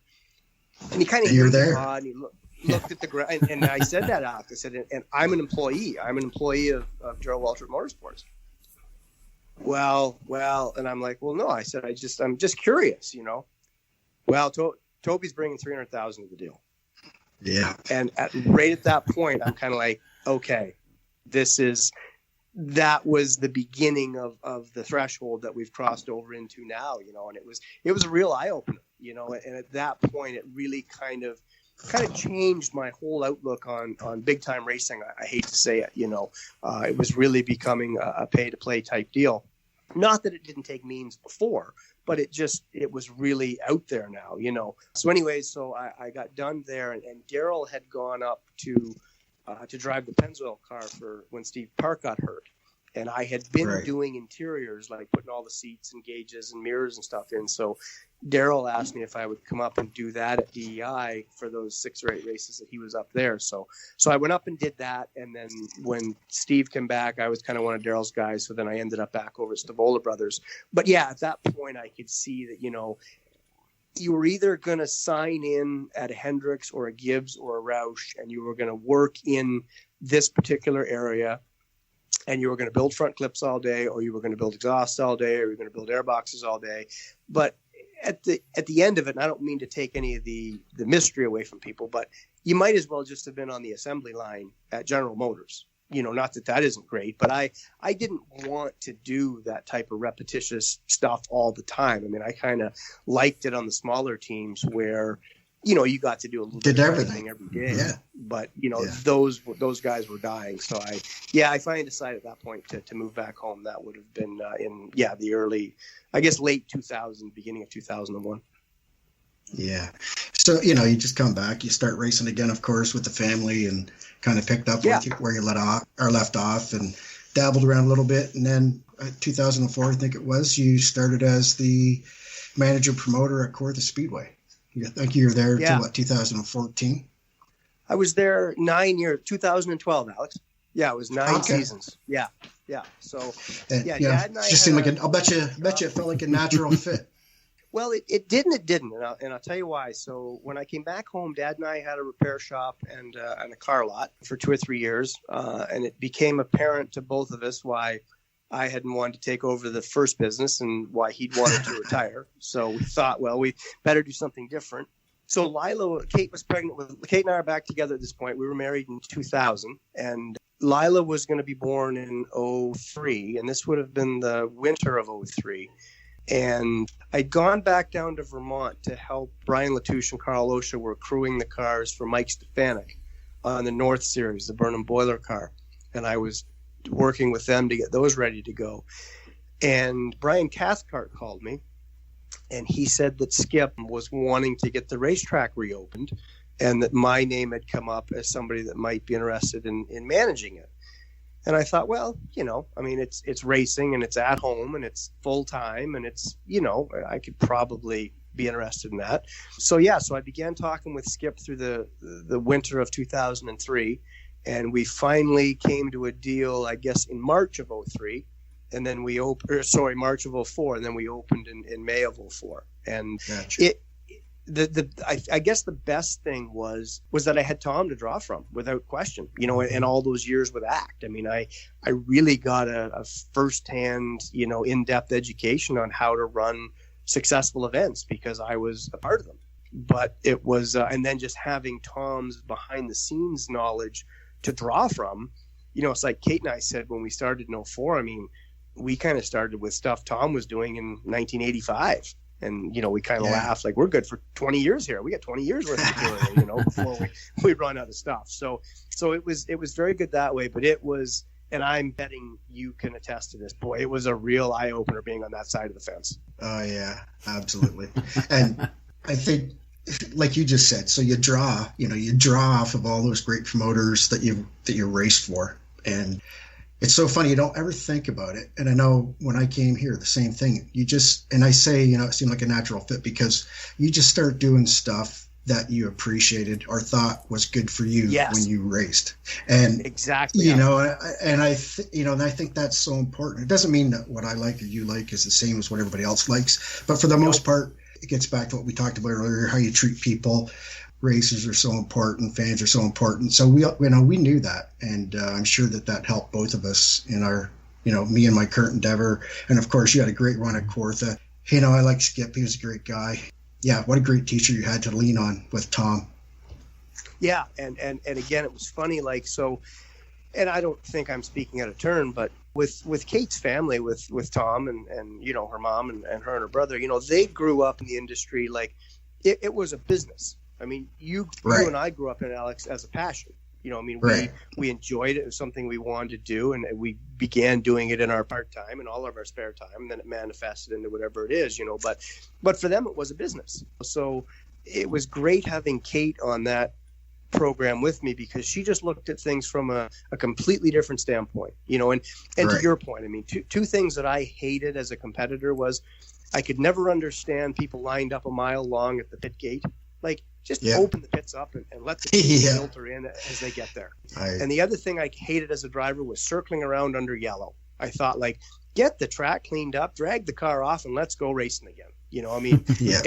And he kind of you're there. And he looked at the ground. And I said that out. I said, and I'm an employee. I'm an employee of Gerald Waltrip Motorsports. Well, and I'm like, well, no. I said, I'm just curious, you know. Well, Toby's bringing $300,000 to the deal. Yeah. And right at that point, I'm kind of like, okay, that was the beginning of the threshold that we've crossed over into now, you know. And it was a real eye opener, you know. And at that point, it really kind of changed my whole outlook on big time racing. I hate to say it, you know. It was really becoming a pay to play type deal. Not that it didn't take means before, but it was really out there now, you know. So anyways, I got done there, and Daryl had gone up to drive the Pennzoil car for when Steve Park got hurt. And I had been doing interiors, like putting all the seats and gauges and mirrors and stuff in. So Daryl asked me if I would come up and do that at DEI for those 6 or 8 races that he was up there. So I went up and did that. And then when Steve came back, I was kind of one of Daryl's guys. So then I ended up back over at Stavola Brothers. But yeah, at that point, I could see that, you know, you were either going to sign in at a Hendricks or a Gibbs or a Roush, and you were going to work in this particular area, and you were going to build front clips all day, or you were going to build exhausts all day, or you were going to build airboxes all day. But at the end of it, and I don't mean to take any of the mystery away from people, but you might as well just have been on the assembly line at General Motors. You know, not that isn't great, but I didn't want to do that type of repetitious stuff all the time. I mean, I kind of liked it on the smaller teams where, you know, you got to do a little bit of everything every day. Yeah. But, you know, those guys were dying. So I finally decided at that point to move back home. That would have been in the early, I guess, late 2000, beginning of 2001. Yeah. So, you know, you just come back, you start racing again, of course, with the family, and kind of picked up where you left off and dabbled around a little bit. And then 2004, I think it was, you started as the manager promoter at Kawartha Speedway. I think you were there until 2014? I was there 9 years, 2012, Alex. Yeah, it was 9 seasons. Yeah. So, Dad and I just seemed like I'll bet you it felt like a natural fit. Well, it didn't, and I'll tell you why. So when I came back home, Dad and I had a repair shop and a car lot for 2 or 3 years, and it became apparent to both of us why I hadn't wanted to take over the first business and why he'd wanted to retire. So we thought, well, we better do something different. So Kate was pregnant Kate and I are back together at this point. We were married in 2000, and Lila was going to be born in 2003, and this would have been the winter of 2003. And I'd gone back down to Vermont to help Brian Latouche and Carl Osha were crewing the cars for Mike Stefanik on the North Series, the Burnham Boiler car. And I was working with them to get those ready to go. And Brian Cathcart called me, and he said that Skip was wanting to get the racetrack reopened and that my name had come up as somebody that might be interested in managing it. And I thought, well, you know, I mean, it's racing and it's at home and it's full time and it's, you know, I could probably be interested in that. So I began talking with Skip through the winter of 2003, and we finally came to a deal, I guess, in March of 2003, and then March of 2004, and then we opened in May of 2004. And gotcha. I guess the best thing was that I had Tom to draw from without question, you know, and all those years with ACT. I mean, I really got a firsthand, you know, in-depth education on how to run successful events because I was a part of them. But it was, and then just having Tom's behind the scenes knowledge to draw from, you know, it's like Kate and I said when we started in 2004, I mean, we kind of started with stuff Tom was doing in 1985. And, you know, we kind of laughed like we're good for 20 years here. We got 20 years worth of material, you know, before we run out of stuff. So it was very good that way. But it was, and I'm betting you can attest to this, boy, it was a real eye opener being on that side of the fence. Oh, yeah, absolutely. And I think, like you just said, so you draw off of all those great promoters that you raced for. And It's so funny. You don't ever think about it. And I know when I came here, the same thing. You just, and I say, it seemed like a natural fit because you just start doing stuff that you appreciated or thought was good for you when you raced. And exactly, and I think that's so important. It doesn't mean that what I like or you like is the same as what everybody else likes, but for the most part, it gets back to what we talked about earlier, how you treat people. Racers are so important, fans are so important. So we knew that, and I'm sure that helped both of us in our, me and my current endeavor. And of course, you had a great run at Kawartha. I like Skip; he was a great guy. Yeah, what a great teacher you had to lean on with Tom. Yeah, and again, it was funny, and I don't think I'm speaking out of turn, but with Kate's family, with Tom and her mom and her and her brother, they grew up in the industry like it was a business. I mean, you and I grew up in, Alex, as a passion. We enjoyed it. It was something we wanted to do, and we began doing it in our part-time and all of our spare time, and then it manifested into whatever it is, But for them, it was a business. So it was great having Kate on that program with me because she just looked at things from a completely different standpoint, and to your point, I mean, two things that I hated as a competitor was I could never understand people lined up a mile long at the pit gate. Like, just open the pits up and let the people filter in as they get there. And the other thing I hated as a driver was circling around under yellow. I thought, get the track cleaned up, drag the car off, and let's go racing again.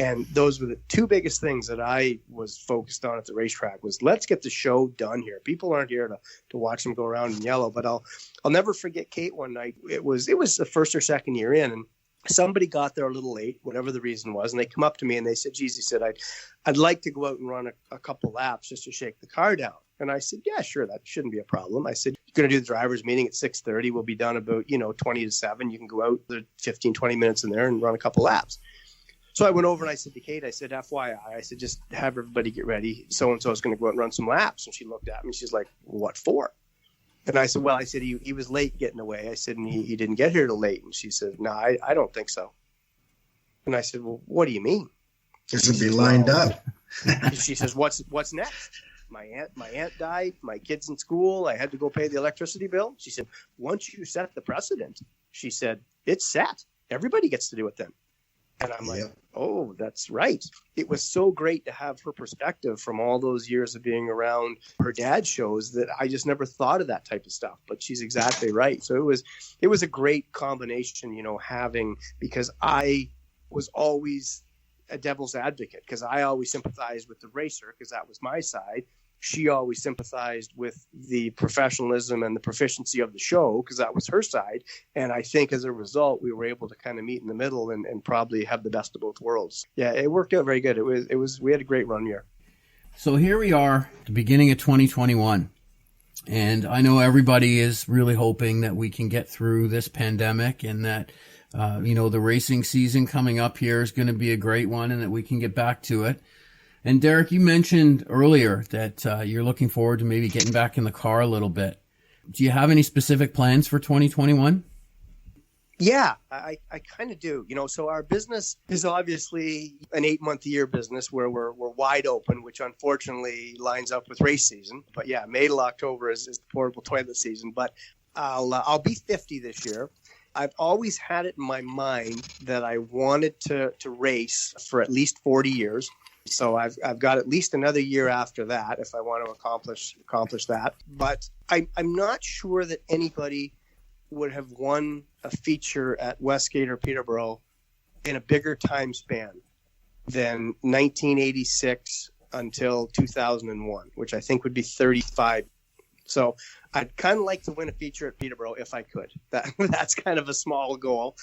And those were the two biggest things that I was focused on at the racetrack was let's get the show done here. People aren't here to watch them go around in yellow. But I'll never forget Kate one night. It was the first or second year in, and somebody got there a little late, whatever the reason was, and they come up to me and they said, "Geez," he said, I'd like to go out and run a couple laps just to shake the car down." And I said, "Yeah, sure, that shouldn't be a problem." I said, "You're going to do the driver's meeting at 6:30. We'll be done about 20 to 7. You can go out the 15, 20 minutes in there and run a couple laps." So I went over and I said to Kate, I said, "FYI," I said, "just have everybody get ready. So-and-so is going to go out and run some laps." And she looked at me. She's like, "What for?" And I said, "Well," I said, he was late getting away. I said, "And he didn't get here till late." And she said, "No, I don't think so." And I said, "Well, what do you mean?" It should be lined up. She says, "What's next? My aunt died. My kid's in school. I had to go pay the electricity bill." She said, "Once you set the precedent," she said, "it's set. Everybody gets to do it then." And I'm like, "Oh, that's right." It was so great to have her perspective from all those years of being around her dad's shows that I just never thought of that type of stuff. But she's exactly right. So it was a great combination, having, because I was always a devil's advocate because I always sympathized with the racer because that was my side. She always sympathized with the professionalism and the proficiency of the show because that was her side. And I think as a result, we were able to kind of meet in the middle and probably have the best of both worlds. Yeah, it worked out very good. We had a great run here. So here we are, the beginning of 2021. And I know everybody is really hoping that we can get through this pandemic and that the racing season coming up here is going to be a great one and that we can get back to it. And Derek, you mentioned earlier that you're looking forward to maybe getting back in the car a little bit. Do you have any specific plans for 2021? Yeah, I kind of do. So our business is obviously an 8-month-a-year business where we're wide open, which unfortunately lines up with race season. But yeah, May to October is the portable toilet season. But I'll be 50 this year. I've always had it in my mind that I wanted to race for at least 40 years. So I've got at least another year after that if I want to accomplish that. But I'm not sure that anybody would have won a feature at Westgate or Peterborough in a bigger time span than 1986 until 2001, which I think would be 35. So I'd kind of like to win a feature at Peterborough if I could. That's kind of a small goal.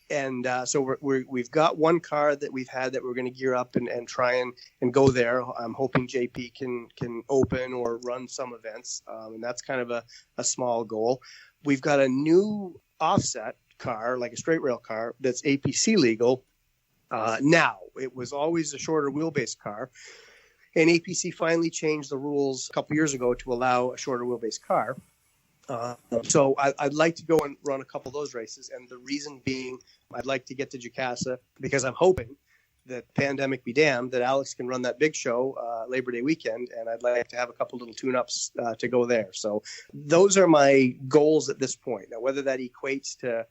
And so we've got one car that we've had that we're going to gear up and try and go there. I'm hoping JP can open or run some events, and that's kind of a small goal. We've got a new offset car, like a straight rail car, that's APC legal now. It was always a shorter wheelbase car, and APC finally changed the rules a couple years ago to allow a shorter wheelbase car. So I'd like to go and run a couple of those races. And the reason being, I'd like to get to Jakarta because I'm hoping that pandemic be damned, that Alex can run that big show Labor Day weekend, and I'd like to have a couple little tune-ups to go there. So those are my goals at this point. Now, whether that equates to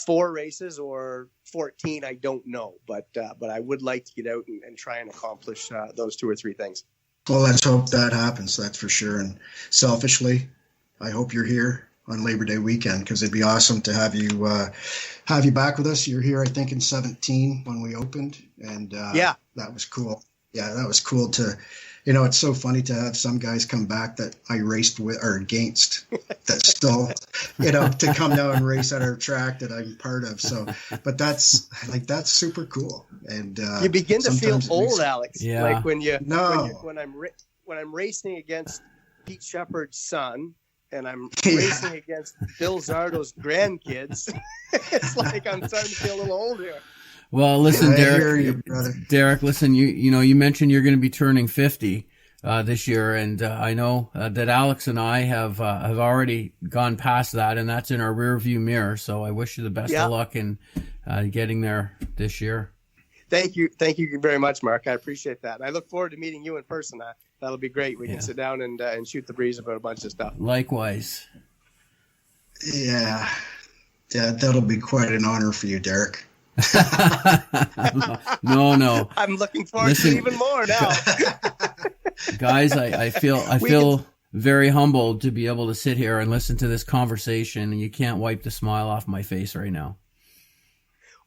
4 races or 14, I don't know, but I would like to get out and try and accomplish those 2 or 3 things. Well, let's hope that happens. That's for sure. And selfishly, I hope you're here on Labor Day weekend, because it'd be awesome to have you back with us. You're here, I think, in 17 when we opened, and that was cool. Yeah, that was cool to, it's so funny to have some guys come back that I raced with or against that still, to come down and race at our track that I'm part of. So, but that's super cool. And you begin to feel old, Alex. Yeah. Like when I'm racing against Pete Shepard's son, and I'm racing against Bill Zardo's grandkids. It's like I'm starting to feel a little old here. Well, listen, I Derek. hear you, brother. Derek, listen. You mentioned you're going to be turning 50 this year, and I know that Alex and I have already gone past that, and that's in our rear view mirror. So I wish you the best of luck in getting there this year. Thank you very much, Mark. I appreciate that, and I look forward to meeting you in person. That'll be great. We can sit down and shoot the breeze about a bunch of stuff. Likewise. Yeah, that'll be quite an honor for you, Derek. No. I'm looking forward to even more now. Guys, I feel very humbled to be able to sit here and listen to this conversation, and you can't wipe the smile off my face right now.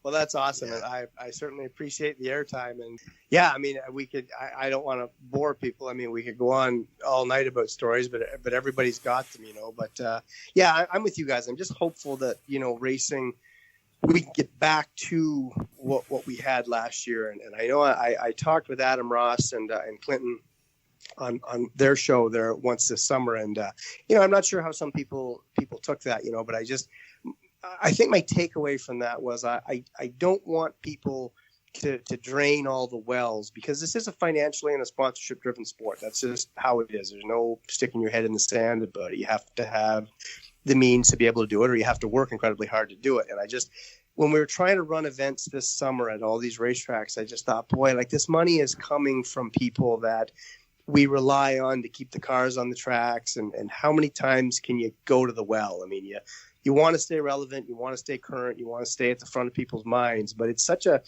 Well, that's awesome. And I certainly appreciate the airtime. And I mean, I don't want to bore people. I mean, we could go on all night about stories, but everybody's got them, but I'm with you guys. I'm just hopeful that, racing, we can get back to what we had last year. And I know I talked with Adam Ross and Clinton on their show there once this summer. And, I'm not sure how some people took that, but I think my takeaway from that was I don't want people to drain all the wells, because this is a financially and a sponsorship driven sport. That's just how it is. There's no sticking your head in the sand about it. You have to have the means to be able to do it, or you have to work incredibly hard to do it. And when we were trying to run events this summer at all these racetracks, I just thought, boy, like this money is coming from people that we rely on to keep the cars on the tracks. And how many times can you go to the well? I mean, you want to stay relevant, you want to stay current, you want to stay at the front of people's minds, but it's such a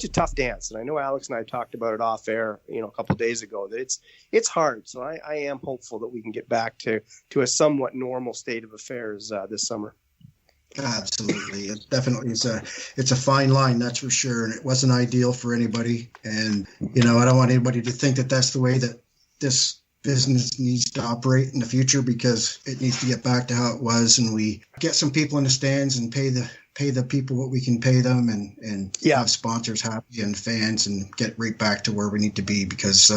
tough dance. And I know Alex and I talked about it off air, a couple of days ago, that it's hard. So I am hopeful that we can get back to a somewhat normal state of affairs this summer. Absolutely. It definitely is it's a fine line, that's for sure. And it wasn't ideal for anybody. And, I don't want anybody to think that that's the way that this business needs to operate in the future, because it needs to get back to how it was, and we get some people in the stands and pay the people what we can pay them, and have sponsors happy and fans, and get right back to where we need to be, because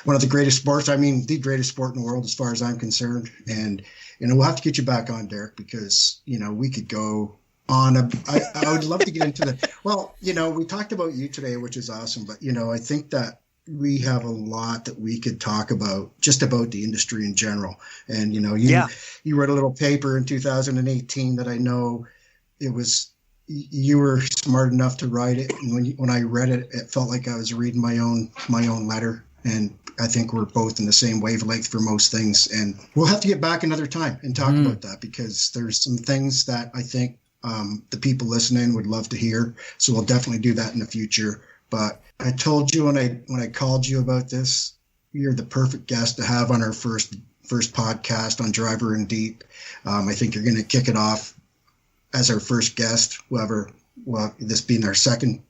one of the greatest sports, the greatest sport in the world as far as I'm concerned. And we'll have to get you back on, Derek, because we could go on I would love to get into we talked about you today, which is awesome, but I think that we have a lot that we could talk about, just about the industry in general. And, you wrote a little paper in 2018 that I know you were smart enough to write it. And when I read it, it felt like I was reading my own letter. And I think we're both in the same wavelength for most things. And we'll have to get back another time and talk about that, because there's some things that I think the people listening would love to hear. So we'll definitely do that in the future. But I told you when I called you about this, you're the perfect guest to have on our first podcast on Driver and Deep. I think you're going to kick it off as our first guest, this being our second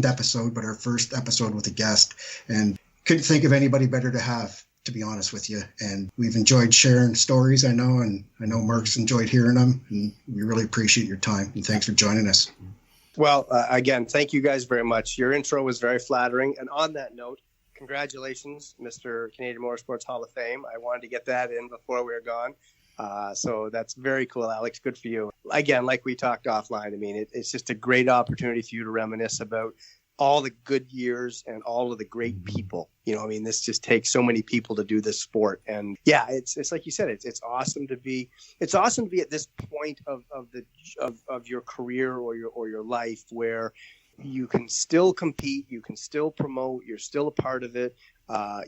episode, but our first episode with a guest. And couldn't think of anybody better to have, to be honest with you. And we've enjoyed sharing stories, I know, and I know Mark's enjoyed hearing them. And we really appreciate your time. And thanks for joining us. Well, again, thank you guys very much. Your intro was very flattering. And on that note, congratulations, Mr. Canadian Motorsports Hall of Fame. I wanted to get that in before we were gone. So that's very cool, Alex. Good for you. Again, like we talked offline, it's just a great opportunity for you to reminisce about all the good years and all of the great people. This just takes so many people to do this sport. And it's like you said, it's awesome to be at this point of your career or your life where you can still compete, you can still promote, you're still a part of it.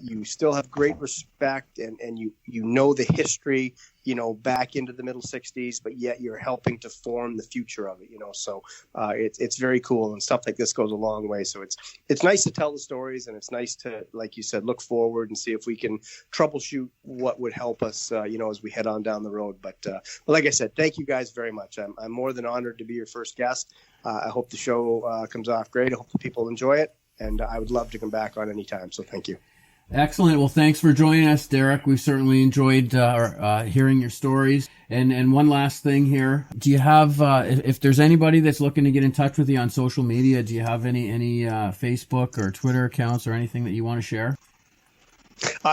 You still have great respect, and you know the history, back into the middle 60s, but yet you're helping to form the future of it, so it's very cool, and stuff like this goes a long way. So it's nice to tell the stories, and it's nice to, like you said, look forward and see if we can troubleshoot what would help us, as we head on down the road. But like I said, thank you guys very much. I'm more than honored to be your first guest. I hope the show comes off great. I hope the people enjoy it, and I would love to come back on any time. So thank you. Excellent. Well, thanks for joining us, Derek. We've certainly enjoyed hearing your stories. And one last thing here. Do you have, if there's anybody that's looking to get in touch with you on social media, do you have any Facebook or Twitter accounts or anything that you want to share?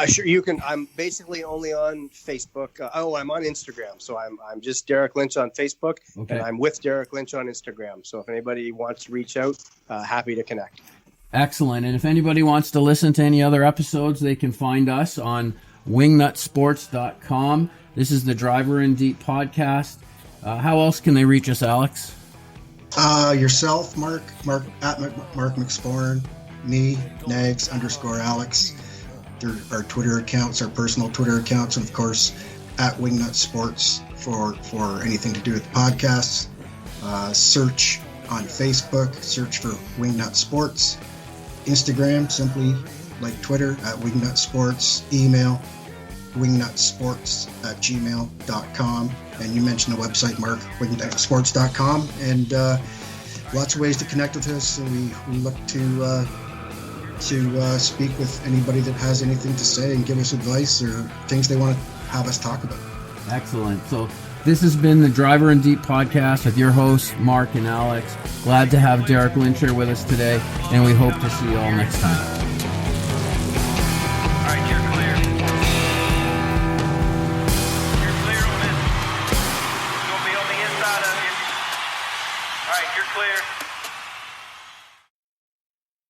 Sure, you can. I'm basically only on Facebook. I'm on Instagram. So I'm just Derek Lynch on Facebook, okay. And I'm with Derek Lynch on Instagram. So if anybody wants to reach out, happy to connect. Excellent. And if anybody wants to listen to any other episodes, they can find us on wingnutsports.com. This is the Driver in Deep podcast. How else can they reach us, Alex? Yourself, Mark at Mark McSporn, me, Nags_Alex. There are Twitter accounts, our personal Twitter accounts, and of course at Wingnut Sports for anything to do with the podcasts. Search on Facebook, search for Wingnut Sports. Instagram, simply like Twitter, at Wingnut Sports. Email, wingnutsports@gmail.com. And you mentioned the website, Mark, wingnutsports.com. And lots of ways to connect with us. And we look to speak with anybody that has anything to say and give us advice or things they want to have us talk about. Excellent. So this has been the Driver in Deep podcast with your hosts, Mark and Alex. Glad to have Derek Lynch here with us today, and we hope to see you all next time.